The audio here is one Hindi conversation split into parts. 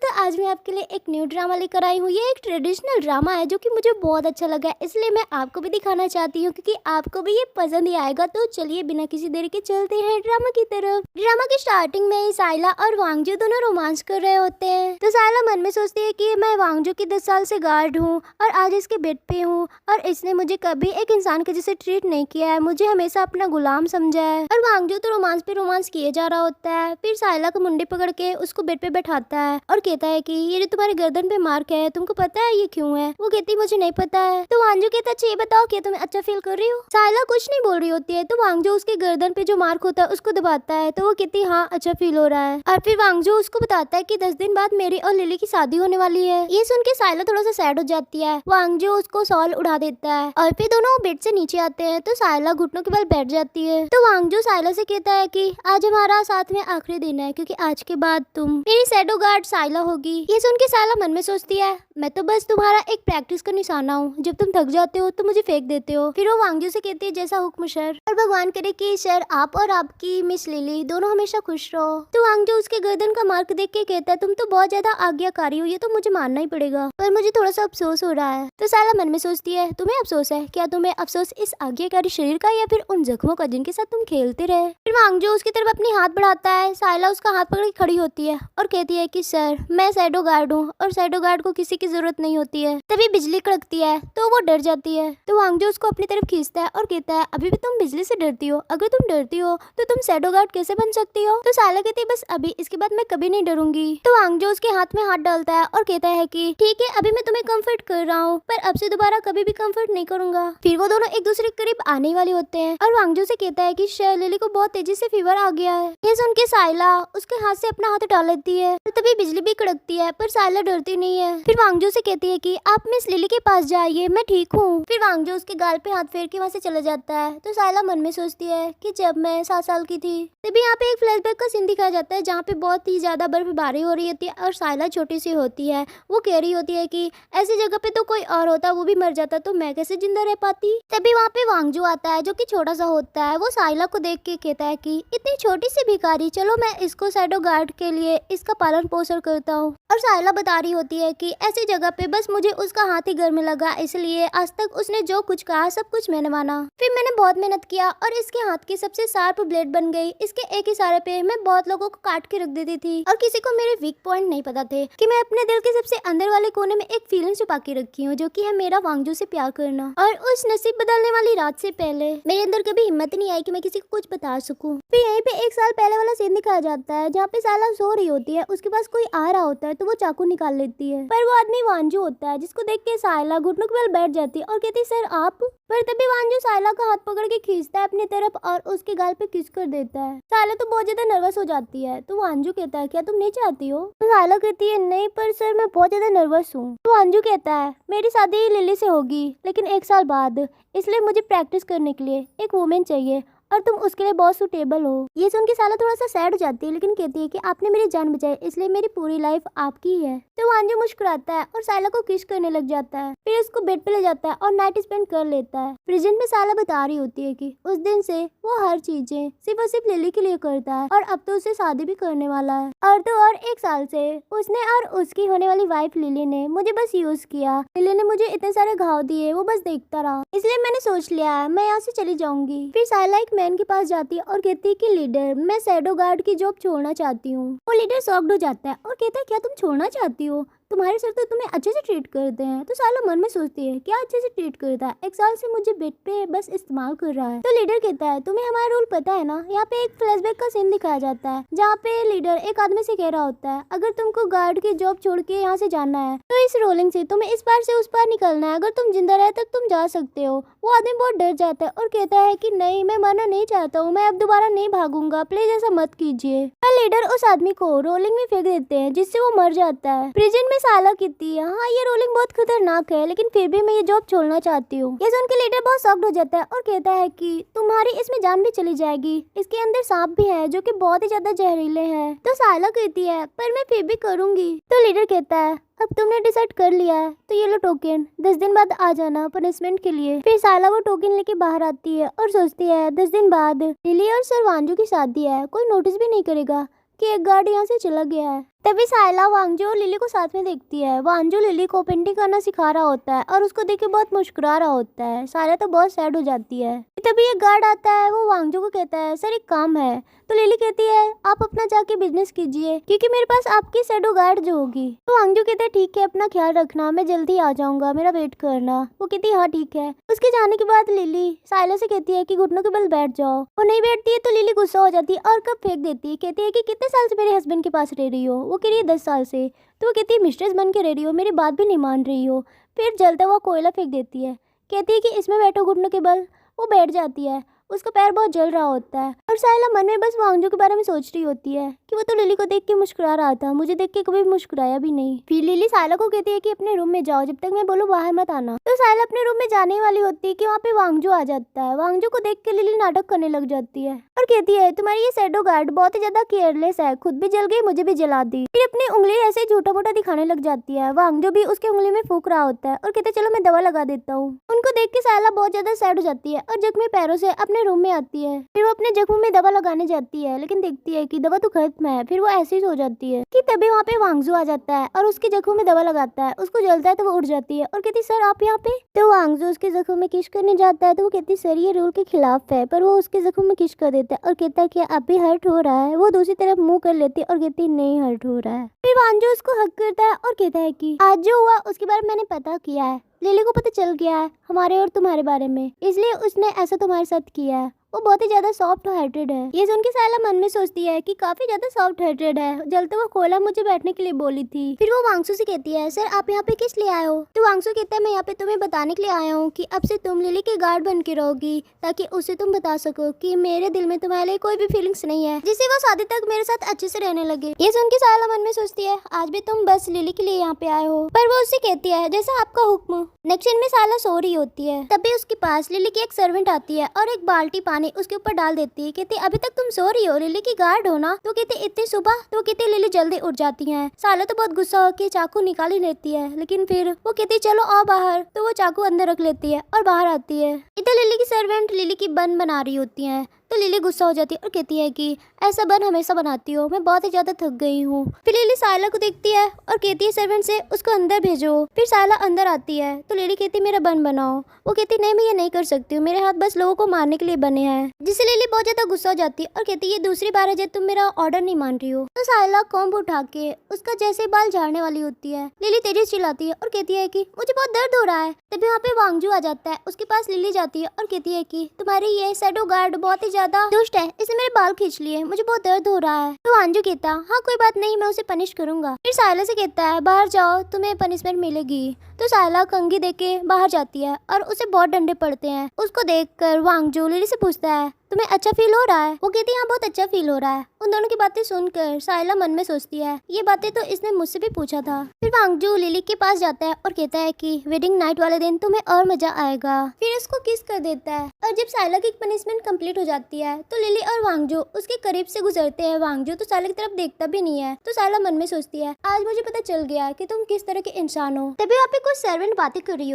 दोस्तों, आज मैं आपके लिए एक न्यू ड्रामा लेकर आई हूँ। ये एक ट्रेडिशनल ड्रामा है जो कि मुझे बहुत अच्छा लगा है, इसलिए मैं आपको भी दिखाना चाहती हूँ क्योंकि आपको भी ये पसंद ही आएगा। तो चलिए बिना किसी देरी के चलते हैं ड्रामा की तरफ। ड्रामा की स्टार्टिंग में ही साइला और वांगजू दोनों रोमांस कर रहे होते हैं। तो साइला मन में सोचती है कि मैं वांगजू की 10 साल से गार्ड हूँ और आज इसके बेड पे हूँ और इसने मुझे कभी एक इंसान के जैसे ट्रीट नहीं किया है, मुझे हमेशा अपना गुलाम समझा है। और वांगजू तो रोमांस पे रोमांस किए जा रहा होता है। फिर साइला को मुंडी पकड़ के उसको बेड पे बैठाता है और कहता है कि ये जो तुम्हारे गर्दन पे मार्क है, तुमको पता है ये क्यों है? वो कहती मुझे नहीं पता है। तो वांगजू कहता अच्छा ये बताओ क्या तुम्हें अच्छा फील कर रही हो? साइला कुछ नहीं बोल रही होती है। तो वांगजू उसके गर्दन पे जो मार्क होता है उसको दबाता है तो वो कहती हाँ अच्छा फील हो रहा है। और फिर वांगजू उसको बताता है कि 10 दिन बाद मेरी और लिली की शादी होने वाली है। ये सुन के साइला थोड़ा सा सैड हो जाती है। वांगजू उसको सॉल उड़ा देता है और फिर दोनों बेड से नीचे आते हैं। तो साइला घुटनों के बल बैठ जाती है। तो वांगजू साइला से कहता है कि आज हमारा साथ में आखिरी दिन है क्योंकि आज के बाद तुम मेरी शैडो गार्ड साइला होगी। ये सुन के साइला मन में सोचती है मैं तो बस तुम्हारा एक प्रैक्टिस का निशाना हूँ, जब तुम थक जाते हो तो मुझे फेंक देते हो। फिर वो वांगजू से कहती है जैसा हुक्म सर, और भगवान करे कि सर आप और आपकी मिस लिली दोनों हमेशा खुश रहो। तो वांगजू उसके गर्दन का मार्क देख के कहता है तुम तो बहुत ज्यादा आज्ञाकारी हो, ये तो मुझे मानना ही पड़ेगा, पर मुझे थोड़ा सा अफसोस हो रहा है। तो साइला मन में सोचती है तुम्हें अफसोस है? क्या तुम्हें अफसोस इस आज्ञाकारी शरीर का या फिर उन जख्मों का जिनके साथ तुम खेलते रहे? फिर वांगजू उसकी तरफ अपनी हाथ बढ़ाता है। साइला उसका हाथ पकड़ के खड़ी होती है और कहती है कि सर मैं शैडो गार्ड हूँ और शैडो गार्ड को किसी की जरूरत नहीं होती है। तभी बिजली कड़कती है तो वो डर जाती है। तो वांगजू उसको अपनी तरफ खींचता है और कहता है अभी भी तुम बिजली से डरती हो? अगर तुम डरती हो तो तुम शैडो गार्ड कैसे बन सकती हो? तो साइला कहती है बस अभी, इसके बाद मैं कभी नहीं डरूंगी। तो वांगजू उसके हाथ में हाथ डालता है और कहता है कि ठीक है अभी मैं तुम्हें कंफर्ट कर रहा हूँ पर अब से दोबारा कभी भी कंफर्ट नहीं करूंगा। फिर वो दोनों एक दूसरे के करीब आने वाले होते हैं और वांगजू से कहता है कि लिली को बहुत तेजी से फीवर आ गया है। ये सुन के साइला उसके हाथ से अपना हाथ डाल लेती है तो तभी बिजली भी कड़कती है पर साइला डरती नहीं है। फिर वांगजू से कहती है कि आप मिस लिली के पास जाइए, मैं ठीक हूँ। फिर वांगजू उसके गाल पे हाथ फेर के वहाँ से चला जाता है। तो साइला मन में सोचती है कि जब मैं 7 साल की थी तभी यहाँ पे एक फ्लैशबैक का सीन दिखाया जाता है जहाँ पे बहुत ही ज्यादा बर्फबारी हो रही होती है और साइला छोटी सी होती है। वो कह रही होती है कि ऐसी जगह पे तो कोई और होता, वो भी मर जाता, तो मैं कैसे जिंदा रह पाती। तभी वहाँ पे वांगजू आता है जो कि छोटा सा होता है। वो साइला को देख के कहता है कि इतनी छोटी सी भिखारी, चलो मैं इसको शैडो गार्ड के लिए इसका पालन पोषण करता हूँ। और साइला बता रही होती है कि ऐसी जगह पे बस मुझे उसका हाथ ही घर में लगा, इसलिए आज तक उसने जो कुछ कहा सब कुछ मैंने माना। फिर मैंने बहुत मेहनत किया और इसके हाथ की सबसे शार्प ब्लेड बन गई। इसके एक इशारे पे मैं बहुत लोगों को काट के रख देती थी और किसी को मेरे वीक पॉइंट नहीं पता थे कि मैं अपने दिल के सबसे अंदर वाले कोने में एक फीलिंग छुपा के रखी हूँ जो कि है मेरा वांगजू से प्यार करना। और उस नसीब बदलने वाली रात से पहले मेरे अंदर कभी हिम्मत नहीं आई कि मैं किसी को कुछ बता सकूं। फिर यहीं पे 1 साल पहले वाला सीन दिखाया जाता है जहाँ पे साइला सो रही होती है, उसके पास कोई आ रहा होता है तो वो चाकू निकाल लेती है पर वो आदमी वांगजू होता है, जिसको देख के साइला घुटनों के बल बैठ जाती है और कहती सर आप। पर तभी वांगजू साइला का हाथ पकड़ के खींचता है अपनी तरफ और उसके गाल पे किस कर देता है। साइला तो बहुत ज्यादा नर्वस हो जाती है। तो वांगजू कहता है क्या तुम नहीं चाहती हो? तो साइला कहती है नहीं पर सर मैं बहुत ज्यादा नर्वस हूँ। तो वांगजू कहता है मेरी शादी लिली से होगी लेकिन 1 साल बाद, इसलिए मुझे प्रैक्टिस करने के लिए एक वुमेन चाहिए और तुम उसके लिए बहुत सुटेबल हो। ये सुन के साला थोड़ा सा सैड हो जाती है लेकिन कहती है कि आपने मेरी जान बचाई इसलिए मेरी पूरी लाइफ आपकी ही है। तो वांगजू मुस्कुराता है और साला को किस करने लग जाता है। फिर उसको बेड पे ले जाता है और नाइट स्पेंड कर लेता है। प्रेजेंट में साला बता रही होती है कि उस दिन से वो हर चीजें सिर्फ और सिर्फ लिली के लिए करता है और अब तो उसे शादी भी करने वाला है। और तो और 1 साल से उसने और उसकी होने वाली वाइफ लिली ने मुझे बस यूज किया। लिली ने मुझे इतने सारे घाव दिए, वो बस देखता रहा, इसलिए मैंने सोच लिया है मैं यहाँ से चली जाऊंगी। फिर साइला एक मैन के पास जाती है और कहती है कि लीडर मैं शैडो गार्ड की जॉब छोड़ना चाहती हूँ। वो लीडर शॉक्ड हो जाता है और कहता है क्या तुम छोड़ना चाहती हो? तुम्हारे सर तो तुम्हें अच्छे से ट्रीट करते हैं। तो साला मन में सोचती है क्या अच्छे से ट्रीट करता है, 1 साल से मुझे बेड पे बस इस्तेमाल कर रहा है। तो लीडर कहता है तुम्हें हमारा रूल पता है ना। यहाँ पे एक फ्लैशबैक का सीन दिखाया जाता है जहाँ पे लीडर एक आदमी से कह रहा होता है अगर तुमको गार्ड की जॉब छोड़ के यहाँ से जाना है तो इस रोलिंग से तुम्हें इस पार से उस पार निकलना है, अगर तुम जिंदा रहे तक तुम जा सकते हो। वो आदमी बहुत डर जाता है और कहता है कि नहीं मैं मरना नहीं चाहता हूँ, मैं अब दोबारा नहीं भागूंगा, प्लीज ऐसा मत कीजिए। लीडर उस आदमी को रोलिंग में फेंक देते हैं जिससे वो मर जाता है। प्रेजेंट में साला कहती है हाँ ये रोलिंग बहुत खतरनाक है लेकिन फिर भी मैं ये जॉब छोड़ना चाहती हूँ। ये सुन के लीडर बहुत शॉक्ड हो जाता है और कहता है कि तुम्हारी इसमें जान भी चली जाएगी, इसके अंदर सांप भी है जो कि बहुत ही ज्यादा जहरीले हैं। तो साला कहती है पर मैं फिर भी करूंगी। तो लीडर कहता है अब तुमने डिसाइड कर लिया है तो ये लो टोकन, 10 दिन बाद आ जाना पनिशमेंट के लिए। फिर साला वो टोकन लेके बाहर आती है और सोचती है 10 दिन बाद लिली और सर वांजू की शादी है, कोई नोटिस भी नहीं करेगा कि एक गार्ड यहाँ से चला गया है। तभी साइला वांगजू और लिली को साथ में देखती है। वांगजू लिली को पेंटिंग करना सिखा रहा होता है और उसको देख के बहुत मुस्कुरा रहा होता है। साइला तो बहुत सैड हो जाती है। तभी एक गार्ड आता है, वो वांगजू को कहता है सर एक काम है। तो लिली कहती है आप अपना जाके बिजनेस कीजिए क्योंकि मेरे पास आपकी शैडो गार्ड जो होगी। तो वांगजू कहता है ठीक है, अपना ख्याल रखना, मैं जल्दी आ जाऊंगा, मेरा वेट करना। वो कहती है हाँ ठीक है। उसके जाने के बाद लिली साइला से कहती है कि घुटनों के बल बैठ जाओ। वो नहीं बैठती है तो लिली गुस्सा हो जाती है और कप फेंक देती है। कहती है कि कितने साल से मेरे हस्बैंड के पास रह रही हो। वो कह रही है 10 साल से। तो वो कहती है मिस्ट्रेस बन के रह रही हो, मेरी बात भी नहीं मान रही हो। फिर जलता हुआ कोयला फेंक देती है। कहती है कि इसमें बैठो घुटनों के बल। वो बैठ जाती है। उसका पैर बहुत जल रहा होता है और साइला मन में बस वांगजू के बारे में सोच रही होती है कि वो तो लिली को देख के मुस्कुरा रहा था, मुझे देख के कभी मुस्कुराया भी नहीं। फिर लिली साइला को कहती है कि अपने रूम में जाओ, जब तक मैं बोलूँ बाहर मत आना। तो साइला अपने रूम में जाने वाली होती है कि वहाँ पे वांगजू आ जाता है। वांगजू को देख के लिली नाटक करने लग जाती है और कहती है तुम्हारी ये शैडो गार्ड बहुत ही ज्यादा केयरलेस है, खुद भी जल गई, मुझे भी जला दी। फिर अपनी उंगली ऐसे झूठा मोटा दिखाने लग जाती है। वांगजू भी उसके उंगली में फूक रहा होता है और कहते चलो मैं दवा लगा देता हूँ। उनको देख के साइला बहुत ज्यादा सैड हो जाती है और जख्मी पैरों से अपने रूम में आती है। फिर वो अपने जख्म में दवा लगाने जाती है लेकिन देखती है कि दवा तो खत्म है। फिर वो ऐसे ही सो जाती है कि तभी वहाँ पे वांगजू आ जाता है और उसके जख्म में दवा लगाता है। उसको जलता है तो वो उठ जाती है और कहती सर आप यहाँ पे। तो वांगजू उसके जख्म में किश करने जाता है तो वो कहती सर ये रूल के खिलाफ है, पर वो उसके जख्म में किश कर देता है और कहता है कि अब भी हर्ट हो रहा है। वो दूसरी तरफ मुंह कर लेती है और कहती नहीं हर्ट हो रहा है। फिर वांगजू उसको हक करता है और कहता है कि आज जो हुआ उसके बारे में मैंने पता किया है, लिली को पता चल गया है हमारे और तुम्हारे बारे में, इसलिए उसने ऐसा तुम्हारे साथ किया है। वो बहुत ही ज्यादा सॉफ्ट हार्टेड है। ये सुन के साइला मन में सोचती है कि काफी ज्यादा सॉफ्ट हार्टेड है, जलते हुआ कोयला मुझे बैठने के लिए बोली थी। फिर वो वांगसू से कहती है सर आप यहाँ पे किस लिए आए हो। तो वांगसू कहता है मैं यहाँ पे तुम्हें बताने के लिए आया हूँ कि अब से तुम लिली के गार्ड बन के रहोगी, ताकि उसे तुम बता सको कि मेरे दिल में तुम्हारे लिए कोई भी फीलिंग्स नहीं है, जिससे वो शादी तक मेरे साथ अच्छे से रहने लगे। ये सुन के साइला मन में सोचती है आज भी तुम बस लिली के लिए यहाँ पे आए हो। पर वो उससे कहती है जैसा आपका हुक्म। नेक्स्ट सीन में साइला सो रही होती है, तभी उसके पास लिली की एक सर्वेंट आती है और एक बाल्टी पानी उसके ऊपर डाल देती है। कहती अभी तक तुम सो रही हो, लिली की गार्ड हो ना। तो कहती इतनी सुबह। तो कहती लिली जल्दी उठ जाती है। साला तो बहुत गुस्सा होकर चाकू निकाल ही लेती है, लेकिन फिर वो कहती चलो आओ बाहर। तो वो चाकू अंदर रख लेती है और बाहर आती है। इधर लिली की सर्वेंट लिली की बन बना रही होती है। तो लिली गुस्सा हो जाती है और कहती है कि ऐसा बन हमेशा बनाती हो, मैं बहुत ही ज्यादा थक गई हूँ। फिर लिली साइला को देखती है और कहती है सर्वेंट से उसको अंदर भेजो। फिर साइला अंदर आती है तो लिली कहती है मेरा बन बनाओ। वो कहती नहीं मैं ये नहीं कर सकती हूँ, मेरे हाथ बस लोगों को मारने के लिए बने हैं। जिससे लिली बहुत ज्यादा गुस्सा हो जाती है और कहती है ये दूसरी बार है जब तुम मेरा ऑर्डर नहीं मान रही हो। तो साइला कॉम्ब उठा के उसका जैसे बाल झाड़ने वाली होती है। लिली तेजी से चिल्लाती है और कहती है कि मुझे बहुत दर्द हो रहा है। तभी वहाँ पे वांगजू आ जाता है। उसके पास लिली जाती है और कहती है कि तुम्हारी ये शैडो गार्ड बहुत ही ज्यादा दुष्ट है, इसने मेरे बाल खींच लिए, मुझे बहुत दर्द हो रहा है। तो वांगजू कहता हाँ कोई बात नहीं, मैं उसे पनिश करूंगा। फिर साइला से कहता है बाहर जाओ, तुम्हें पनिशमेंट मिलेगी। तो साइला कंघी देके बाहर जाती है और उसे बहुत डंडे पड़ते हैं। उसको देखकर वांगजू लिली से पूछता है तुम्हें अच्छा फील हो रहा है। वो कहती है हाँ बहुत अच्छा फील हो रहा है। उन दोनों की बातें सुनकर साइला मन में सोचती है ये बातें तो इसने मुझसे भी पूछा था। फिर वांगजू लिली के पास जाता है और कहता है कि वेडिंग नाइट वाले दिन तुम्हें और मजा आएगा। फिर उसको किस कर देता है और जब साइला की पनिशमेंट कंप्लीट हो जाती है तो लिली और वांगजू उसके करीब से गुजरते हैं। वांगजू तो साइला की तरफ देखता भी नहीं है। तो साइला मन में सोचती है आज मुझे पता चल गया कि तुम किस तरह के इंसान हो। तभी वहाँ पे कुछ सर्वेंट बातें कर रही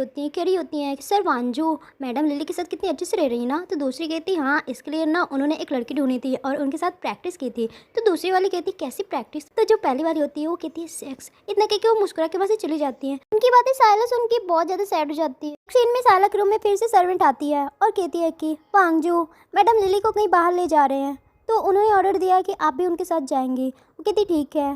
होती है सर वांगजू मैडम लिली के साथ कितनी अच्छे से रह रही है ना। तो दूसरी कहती हाँ इसके लिए ना उन्होंने एक लड़की ढूंढी थी और उनके साथ प्रैक्टिस की थी। तो दूसरी वाली कहती कैसी प्रैक्टिस। तो जो पहली वाली होती है वो कहती है सेक्स। इतना कह के वो मुस्कुरा के वहाँ से चली जाती है। उनकी बातें साइला सुन के बहुत ज्यादा सैड हो जाती है। सीन में साइला के रूम में फिर से सर्वेंट आती है और कहती है कि वांगजू मैडम लिली को कहीं बाहर ले जा रहे हैं, तो उन्होंने ऑर्डर दिया कि आप भी उनके साथ जाएंगी। वो कहती ठीक है।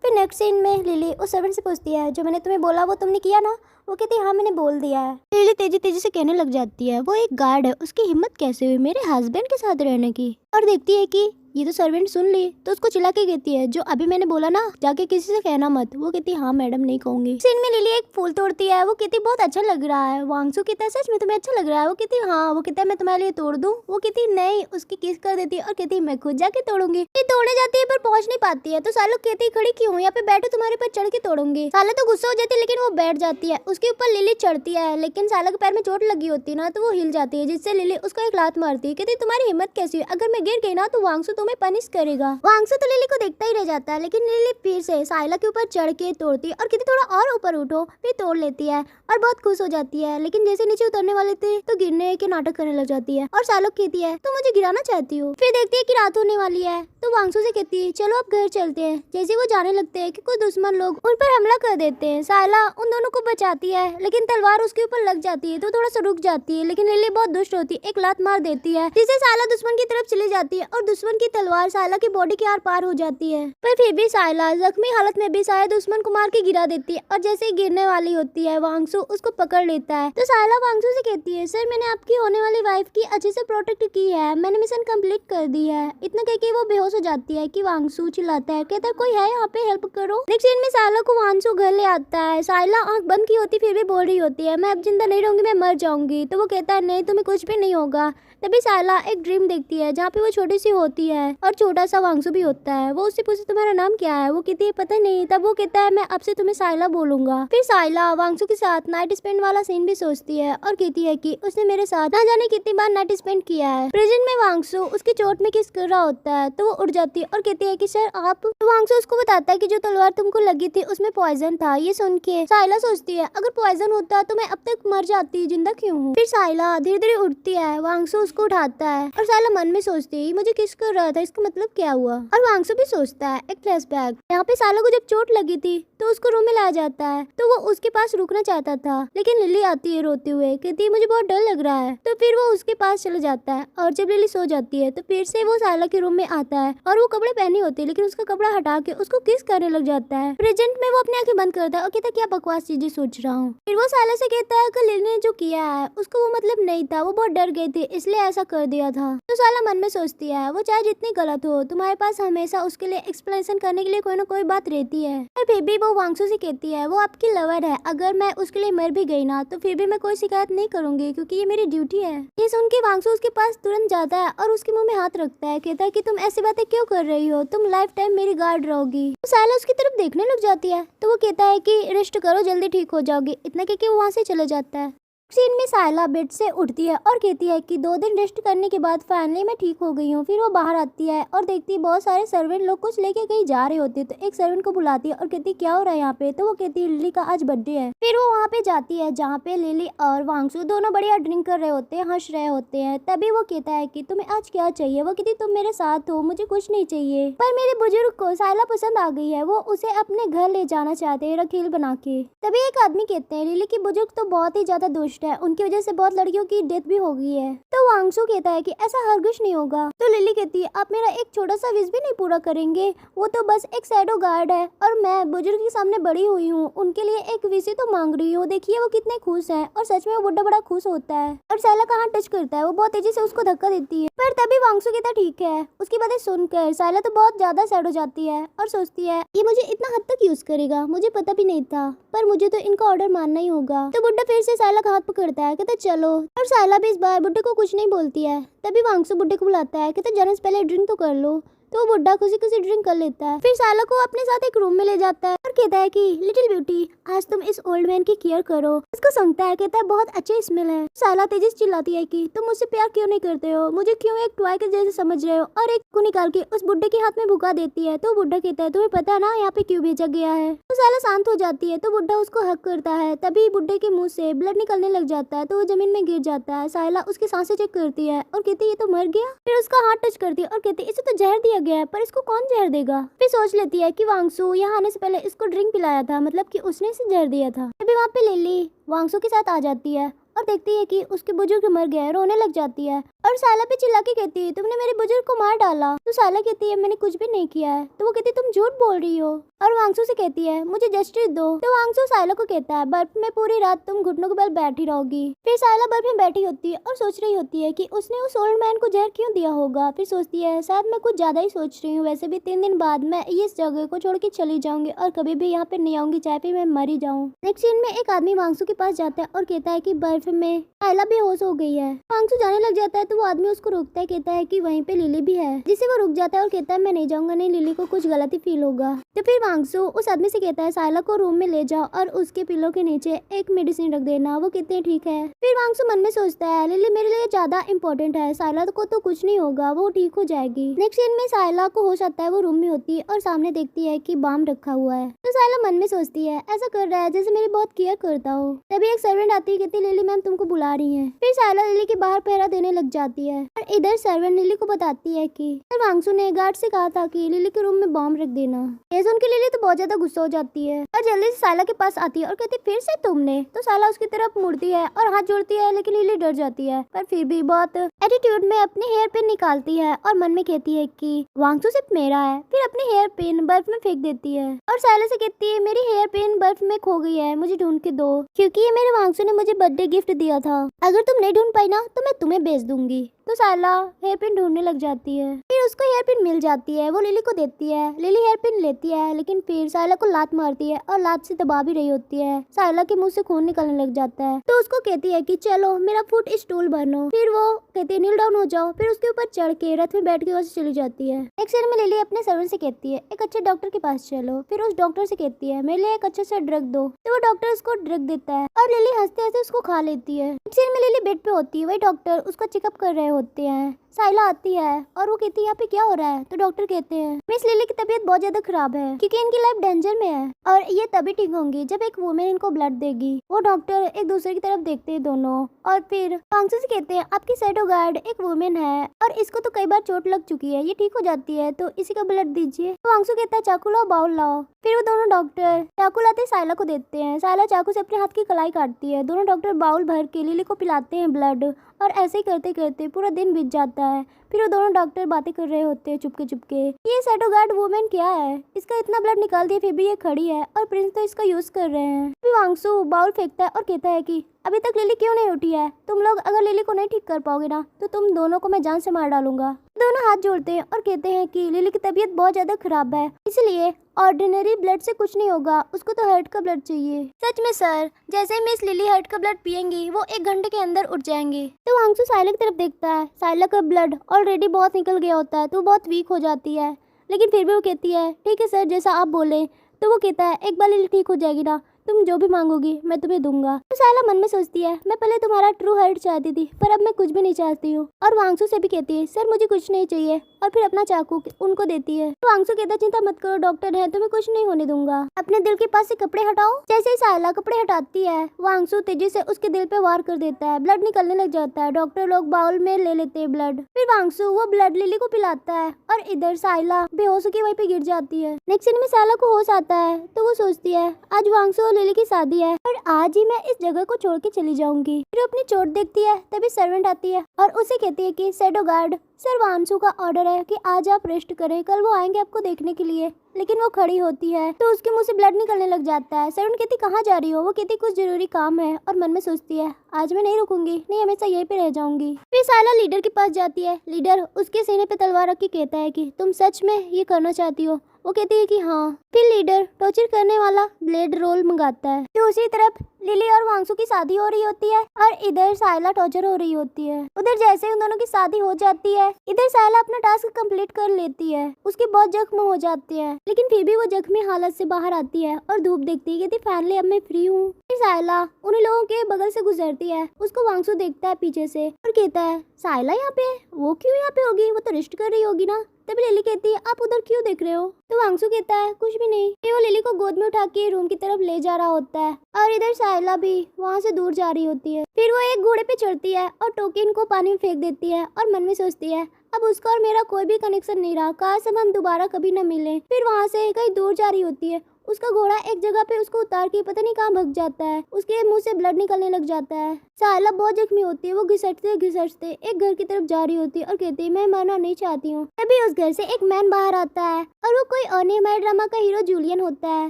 फिर नेक्स्ट सीन में लिली उस सर्वेंट से पूछती है जो मैंने तुम्हें बोला वो तुमने किया ना। वो कहती है हाँ मैंने बोल दिया है। लिली तेजी तेजी से कहने लग जाती है वो एक गार्ड है, उसकी हिम्मत कैसे हुई मेरे हस्बैंड के साथ रहने की। और देखती है कि ये तो सर्वेंट सुन ली तो उसको चिल्ला के कहती है जो अभी मैंने बोला ना जाके किसी से कहना मत। वो कहती है हाँ मैडम नहीं कहूंगी। सीन में लिली एक फूल तोड़ती है। वो कहती बहुत अच्छा लग रहा है। वांगसू कहता है सच में तुम्हें अच्छा लग रहा है। वो कहती हाँ। वो कहता है मैं तुम्हारे लिए तोड़ दूं। वो कहती नहीं, उसकी किस कर देती है और कहती मैं खुद जाके तोड़ूंगी। ये तोड़ने जाती है पर पहुंच नहीं पाती है। तो सालो कहती खड़ी क्यों, यहाँ पे बैठो तुम्हारे पर चढ़ के तोड़ूंगी। साला तो गुस्सा हो जाती है लेकिन वो बैठ जाती है। उसके ऊपर लिली चढ़ती है लेकिन साला के पैर में चोट लगी होती है ना तो वो हिल जाती है, जिससे लिली उसको एक लात मारती है। कहती तुम्हारी हिम्मत कैसी है, अगर मैं गिर गई ना तो वांगसू तुम्हें पनिश करेगा। वांगसू तो लिली को देखता ही रह जाता है, लेकिन लिली फिर से साइला के ऊपर चढ़ के तोड़ती है और कहती थोड़ा और ऊपर उठो, फिर तोड़ लेती है और बहुत खुश हो जाती है। लेकिन जैसे नीचे उतरने वाले थे तो गिरने के नाटक करने लग जाती है और साइला कहती है तुम मुझे गिराना चाहती हो। फिर देखती है कि रात होने वाली है तो वांगसू से कहती है चलो अब घर चलते हैं। जैसे वो जाने लगते हैं कि कुछ दुश्मन लोग उन पर हमला कर देते हैं। साइला उन दोनों को बचाती है, लेकिन तलवार उसके ऊपर लग जाती है तो थोड़ा सा रुक जाती है, लेकिन लिली बहुत दुष्ट होती है, एक लात मार देती है जिससे साइला दुश्मन की तरफ चली जाती है और दुश्मन की तलवार साइला की बॉडी के आर पार हो जाती है। पर फिर भी साइला जख्मी हालत में भी शायद दुश्मन को मार के गिरा देती है और जैसे ही गिरने वाली होती है वांगसू उसको पकड़ लेता है। तो साइला वांगसू से कहती है सर मैंने आपकी होने वाली वाइफ की अच्छे से प्रोटेक्ट की है, मैंने मिशन कंप्लीट कर दी है। इतना कह के वो बेहोश हो जाती है कि वांगसू चिल्लाता है कहता है कोई है यहाँ पे, हेल्प करो। नेक्स्ट सीन में साइला को वांगसू घर ले आता है। साइला आंख बंद की होती फिर भी बोल रही होती है मैं अब जिंदा नहीं रहूंगी, मैं मर जाऊंगी। तो वो कहता है नहीं तुम्हें कुछ भी नहीं होगा। तभी साइला एक ड्रीम देखती है जहाँ पे वो छोटी सी होती है और छोटा सा वांगसू भी होता है। वो उससे पूछती तुम्हारा नाम क्या है, वो कहती है पता नहीं। तब वो कहता है मैं अब से तुम्हें साइला बोलूंगा। फिर साइला वांगसू के साथ नाइट स्पेंड वाला सीन भी सोचती है और कहती है कि उसने मेरे साथ ना जाने कितनी बार नाइट स्पेंड किया है। प्रेजेंट में वांगसू उसकी चोट में किस कर रहा होता है तो वो उठ जाती है और कहती है कि सर आप। तो वांगसू उसको बताता है कि जो तलवार तुमको लगी थी उसमें पॉइजन था। ये सुन के साइला सोचती है अगर पॉइजन होता तो मैं अब तक मर जाती, जिंदा क्यों हूँ। फिर साइला धीरे धीरे उठती है, वांगसू उसको उठाता है और साइला मन में सोचती है मुझे किस कर रहा था, इसका मतलब क्या हुआ। और वांगसू भी सोचता है एक फ्लैशबैक, यहाँ पे साइला को जब चोट लगी थी तो उसको रूम में लाया जाता है तो वो उसके पास रुकना चाहता था, लेकिन लिली आती है रोते हुए, कहती है मुझे बहुत डर लग रहा है। तो फिर वो उसके पास चले जाता है और जब लिली सो जाती है तो फिर से वो साइला के रूम में आता है और वो कपड़े पहनी होती है लेकिन उसका कपड़ा हटा के उसको किस करने लग जाता है। प्रेजेंट में वो अपनी आंखें बंद करता है और कहता है क्या बकवास चीजें सोच रहा हूँ। फिर वो साइला से कहता है कि लिली ने जो किया है उसको वो मतलब नहीं था, वो बहुत डर गई थी इसलिए ऐसा कर दिया था। तो साइला मन में सोचती है वो चाहे जितनी गलत हो तुम्हारे पास हमेशा उसके लिए एक्सप्लेनेशन करने के लिए कोई ना कोई बात रहती है। पर फिर भी वो वांगसू से कहती है वो आपकी लवर है, अगर मैं उसके लिए मर भी गई ना तो फिर भी मैं कोई शिकायत नहीं करूंगी क्योंकि ये मेरी ड्यूटी है। ये सुन के वांगसू उसके पास तुरंत जाता है और उसके मुंह में हाथ रखता है, कहता है कि तुम ऐसी बातें क्यों कर रही हो, तुम लाइफ टाइम मेरी गार्ड रहोगी। तो साइला उसकी तरफ देखने लग जाती है तो वो कहता है कि रेस्ट करो जल्दी ठीक हो जाओगी। इतना कह के वो वहाँ से चले जाता है। सीन में साइला बेड से उठती है और कहती है कि 2 दिन रेस्ट करने के बाद फाइनली मैं ठीक हो गई हूँ। फिर वो बाहर आती है और देखती है बहुत सारे सर्वेंट लोग कुछ लेके कहीं जा रहे होते हैं तो एक सर्वेंट को बुलाती है और कहती है क्या हो रहा है यहाँ पे। तो वो कहती है लिली का आज बर्थडे है। फिर वो वहाँ पे जाती है जहाँ पे लिली और वांगसू दोनों बढ़िया ड्रिंक कर रहे होते हैं, हंस रहे होते हैं। तभी वो कहता है कि तुम्हें आज क्या चाहिए। वो कहती तुम मेरे साथ हो, मुझे कुछ नहीं चाहिए। पर मेरे बुजुर्ग को साइला पसंद आ गई है, वो उसे अपने घर ले जाना चाहते हैं रखील बना के। तभी एक आदमी कहते हैं लिली की बुजुर्ग तो बहुत ही ज्यादा दुष्ट है, उनकी वजह से बहुत लड़कियों की डेथ भी हो गई है। तो वांगसू कहता है कि ऐसा हरगिज नहीं होगा। तो लिली कहती है आप मेरा एक छोटा सा विश भी नहीं पूरा करेंगे, वो तो बस एक शैडो गार्ड है और मैं बुजुर्ग के सामने बड़ी हुई हूँ, उनके लिए एक विश ही तो मांग रही हूँ। देखिए वो कितने खुश है और सच में वो बुढ़ा बड़ा खुश होता है और साइला का हाथ टच करता है, वो बहुत तेजी से उसको धक्का देती है। पर तभी वांगसू कहता ठीक है। उसकी बातें सुनकर साइला तो बहुत ज्यादा सैड हो जाती है और सोचती है ये मुझे इतना हद तक यूज करेगा, मुझे पता भी नहीं था, पर मुझे तो इनका ऑर्डर मानना ही होगा। तो बुड्ढा फिर से साइला का हाथ पकड़ता है, कहता चलो। और साइला भी इस बार बुड्ढे को कुछ नहीं बोलती है। तभी वांगसू बुड्ढे को बुलाता है, कहता जाने से पहले ड्रिंक तो कर लो। तो वो बुड्ढा खुशी खुशी ड्रिंक कर लेता है। फिर साइला को अपने साथ एक रूम में ले जाता है और कहता है कि लिटिल ब्यूटी आज तुम इस ओल्ड मैन की केयर करो। उसको सुनता है, कहता है बहुत अच्छे स्मेल है। साइला तेजी से चिल्लाती है कि तुम मुझसे प्यार क्यों नहीं करते हो, मुझे क्यों एक टॉय के जैसे समझ रहे हो, और एक को निकाल के उस बुड्ढे के हाथ में भुका देती है। तो बुड्ढा कहता है तुम्हें पता है ना यहाँ पे क्यों भेजा गया है। तो साइला शांत हो जाती है तो बुड्ढा उसको हक करता है। तभी बुड्ढे के मुंह से ब्लड निकलने लग जाता है तो वो जमीन में गिर जाता है। साइला उसकी सांसें चेक करती है और कहती है ये तो मर गया। फिर उसका हाथ टच करती है और कहती है इसे तो जहर दिया गया है, पर इसको कौन जहर देगा। फिर सोच लेती है कि वांगसू यहाँ आने से पहले इसको ड्रिंक पिलाया था, मतलब कि उसने इसे जहर दिया था। तभी वहाँ पे लिली वांगसू के साथ आ जाती है और देखती है कि उसके बुजुर्ग मर गए, रोने लग जाती है और साइला पे चिल्ला के कहती है तुमने मेरे बुजुर्ग को मार डाला। तो साइला कहती है मैंने कुछ भी नहीं किया है। तो वो कहती है तुम झूठ बोल रही हो और वांगसू से कहती है मुझे जस्टिस दो। तो वांगसू साइला को कहता है बर्फ में पूरी रात तुम घुटनों के बल बैठी रहोगी। फिर साइला बर्फ में बैठी होती है और सोच रही होती है कि उसने उस ओल्ड मैन को जहर क्यों दिया होगा। फिर सोचती है शायद मैं कुछ ज्यादा ही सोच रही हूँ, वैसे भी 3 दिन बाद मैं इस जगह को छोड़ के चली जाऊंगी और कभी भी यहाँ पे नहीं आऊंगी, चाहे फिर मैं मरी जाऊँ। नेक्स्ट सीन में एक आदमी वांगसू के पास जाता है और कहता है कि बर्फ लाइफ में साइला बेहोश हो गई है। वांगसू जाने लग जाता है तो वो आदमी उसको रोकता है, कहता है कि वहीं पे लिली भी है, जिससे वो रुक जाता है और कहता है मैं नहीं जाऊंगा, नहीं लिली को कुछ गलत ही फील होगा। तो फिर वांगसू उस आदमी से कहता है साइला को रूम में ले जाओ और उसके पिलो के नीचे एक मेडिसिन रख देना। वो कहते हैं ठीक है। फिर वांगसू मन में सोचता है लिली मेरे लिए ज्यादा इम्पोर्टेंट है, साइला को तो कुछ नहीं होगा, वो ठीक हो जाएगी। नेक्स्ट सीन में साइला को होश आता है, वो रूम में होती है और सामने देखती है कि बम रखा हुआ है। तो साइला मन में सोचती है ऐसा कर रहा है जैसे मेरी बहुत केयर करता हो। तभी एक सर्वेंट आती है, कहती है लिली मैम तुमको बुला रही है। फिर साइला लिली के बाहर पहरा देने लग जाती है और इधर सर्वेंट लिली को बताती है कि वांगसू ने गार्ड से कहा था कि लिली के रूम में बम रख देना। ये सुन के लिली तो बहुत ज्यादा गुस्सा हो जाती है और जल्दी से साइला के पास आती है और कहती फिर से तुमने। तो साइला उसकी तरफ मुड़ती है और हाथ जोड़ती है, लेकिन लिली डर जाती है पर फिर भी बहुत एटीट्यूड में अपने हेयर पिन निकालती है और मन में कहती है कि वांगसू सिर्फ मेरा है। फिर अपने हेयर पिन बर्फ में फेंक देती है और साइला से कहती है मेरी हेयर पिन बर्फ में खो गई है, मुझे ढूंढ के दो, क्योंकि ये मेरे वांगसू ने मुझे बर्थडे गिफ्ट दिया था। अगर तुम नहीं ढूंढ पाई ना तो मैं तुम्हें बेच दूंगी। तो साइला हेयर पिन ढूंढने लग जाती है, फिर उसको हेयर पिन मिल जाती है, वो लिली को देती है। लिली हेयर पिन लेती है, लेकिन फिर साइला को लात मारती है और लात से दबा भी रही होती है। साइला के मुंह से खून निकलने लग जाता है तो उसको कहती है कि चलो मेरा फुट स्टूल भरनो। फिर वो कहती है नील डाउन हो जाओ। फिर उसके ऊपर चढ़ के रथ में बैठ के वहाँ से चली जाती है। एक सीन में लिली अपने सर्वेंट से कहती है एक अच्छे डॉक्टर के पास चलो। फिर उस डॉक्टर से कहती है मेरे लिए एक अच्छे से ड्रग दो। तो वो डॉक्टर उसको ड्रग देता है और लिली हंसते हंसते उसको खा लेती है। एक सीन में लिली बेड पे होती है, वही डॉक्टर उसको चेकअप कर रहे होते हैं। साइला आती है और वो कहती है यहाँ पे क्या हो रहा है। तो डॉक्टर कहते हैं मिस लिली की तबीयत बहुत ज्यादा खराब है क्योंकि इनकी लाइफ डेंजर में है और ये तभी ठीक होंगी जब एक वुमेन इनको ब्लड देगी। वो डॉक्टर एक दूसरे की तरफ देखते हैं दोनों और फिर वांगसू से कहते हैं आपकी शैडो गार्ड एक वुमेन है और इसको तो कई बार चोट लग चुकी है, ये ठीक हो जाती है तो इसी का ब्लड दीजिए। तो वांगसू कहता है चाकू लाओ, बाउल लाओ। फिर वो दोनों डॉक्टर चाकू लाते साइला को देते हैं। साइला चाकू से अपने हाथ की कलाई काटती है। दोनों डॉक्टर बाउल भर के लिली को पिलाते हैं ब्लड और ऐसे ही करते करते पूरा दिन बीत जाता है। फिर वो दोनों डॉक्टर बातें कर रहे होते हैं चुपके चुपके। ये शैडो गार्ड वुमेन क्या है, इसका इतना ब्लड निकाल दिया फिर भी ये खड़ी है और प्रिंस तो इसका यूज कर रहे हैं। फिर वांगसू बाउल फेंकता है और कहता है कि अभी तक लिली क्यों नहीं उठी है, तुम लोग अगर लिली को नहीं ठीक कर पाओगे ना तो तुम दोनों को मैं जान से मार डालूंगा। दोनों हाथ जोड़ते हैं और कहते हैं कि लिली की तबीयत बहुत ज्यादा खराब है, इसलिए ऑर्डिनरी ब्लड से कुछ नहीं होगा, उसको तो हार्ट का ब्लड चाहिए। सच में सर, जैसे ही मिस लिली हार्ट का ब्लड पियेंगी वो 1 घंटे के अंदर उठ जाएंगी। तो वांगसू साइला की तरफ देखता है। साइला का ब्लड ऑलरेडी बहुत निकल गया होता है तो वो बहुत वीक हो जाती है, लेकिन फिर भी वो कहती है ठीक है सर जैसा आप बोले। तो वो कहता है एक बार लिली ठीक हो जाएगी ना, तुम जो भी मांगोगी मैं तुम्हें दूंगा। तो साइला मन में सोचती है मैं पहले तुम्हारा ट्रू हार्ट चाहती थी पर अब मैं कुछ भी नहीं चाहती हूँ। और वांगसू से भी कहती है सर मुझे कुछ नहीं चाहिए और फिर अपना चाकू उनको देती है। तो वांगसू कहता है चिंता मत करो, डॉक्टर है तुम्हें कुछ नहीं होने दूंगा, अपने दिल के पास से कपड़े हटाओ। जैसे ही साइला कपड़े हटाती है वांगसू तेजी से उसके दिल पे वार कर देता है, ब्लड निकलने लग जाता है। डॉक्टर लोग बाउल में ले लेते हैं ब्लड। फिर वांगसू वो ब्लड लिली को पिलाता है और इधर साइला बेहोश होकर वहीं पे गिर जाती है। नेक्स्ट सीन में साइला को होश आता है तो वो सोचती है आज वांगसू और लिली की शादी है और आज ही मैं इस जगह को छोड़ के चली जाऊंगी। फिर अपनी चोट देखती है तभी सर्वेंट आती है और उसे कहती है कि शैडो गार्ड सर वांगसू का ऑर्डर है कि आज आप रेस्ट करें, कल वो आएंगे आपको देखने के लिए। लेकिन वो खड़ी होती है तो उसके मुंह से ब्लड निकलने लग जाता है। सर्वेंट कहती कहाँ जा रही हो, वो कहती कुछ जरूरी काम है और मन में सोचती है आज मैं नहीं रुकूंगी, नहीं हमेशा यहीं पे रह जाऊंगी। फिर साइला लीडर के पास जाती है। लीडर उसके सीने पे तलवार रख के कहता है कि तुम सच में ये करना चाहती हो। वो कहती है कि हाँ। फिर लीडर टॉर्चर करने वाला ब्लेड रोल मंगाता है। तो उसी तरफ लिली और वांगसू की शादी हो रही होती है और इधर साइला टॉर्चर हो रही होती है। उधर जैसे उन दोनों की शादी हो जाती है इधर साइला अपना टास्क कंप्लीट कर लेती है। उसकी बहुत जख्म हो जाती है लेकिन फिर भी वो जख्मी हालत से बाहर आती है और धूप देखती है, कहती फाइनली अब मैं फ्री हूँ। फिर साइला उन लोगों के बगल से गुजरती है, उसको वांगसू देखता है पीछे से और कहता है साइला यहाँ पे, वो क्यों यहाँ पे होगी, वो तो रेस्ट कर रही होगी ना। तभी लिली कहती है आप उधर क्यों देख रहे हो। तो वांगसू कहता है कुछ भी नहीं। फिर वो लिली को गोद में उठा के रूम की तरफ ले जा रहा होता है और इधर साइला भी वहाँ से दूर जा रही होती है। फिर वो एक घोड़े पे चढ़ती है और टोकिन को पानी में फेंक देती है और मन में सोचती है अब उसका और मेरा कोई भी कनेक्शन नहीं रहा, काश अब हम दोबारा कभी न मिले। फिर वहाँ से कहीं दूर जा रही होती है। उसका घोड़ा एक जगह पे उसको उतार के पता नहीं कहाँ भग जाता है, उसके मुंह से ब्लड निकलने लग जाता है। साइला बहुत जख्मी होती है, वो घिसटते घिसटते एक घर की तरफ जा रही होती है और कहती है मैं मरना नहीं चाहती हूँ। तभी उस घर से एक मैन बाहर आता है और वो कोई अनिमेटेड ड्रामा का हीरो जूलियन होता है।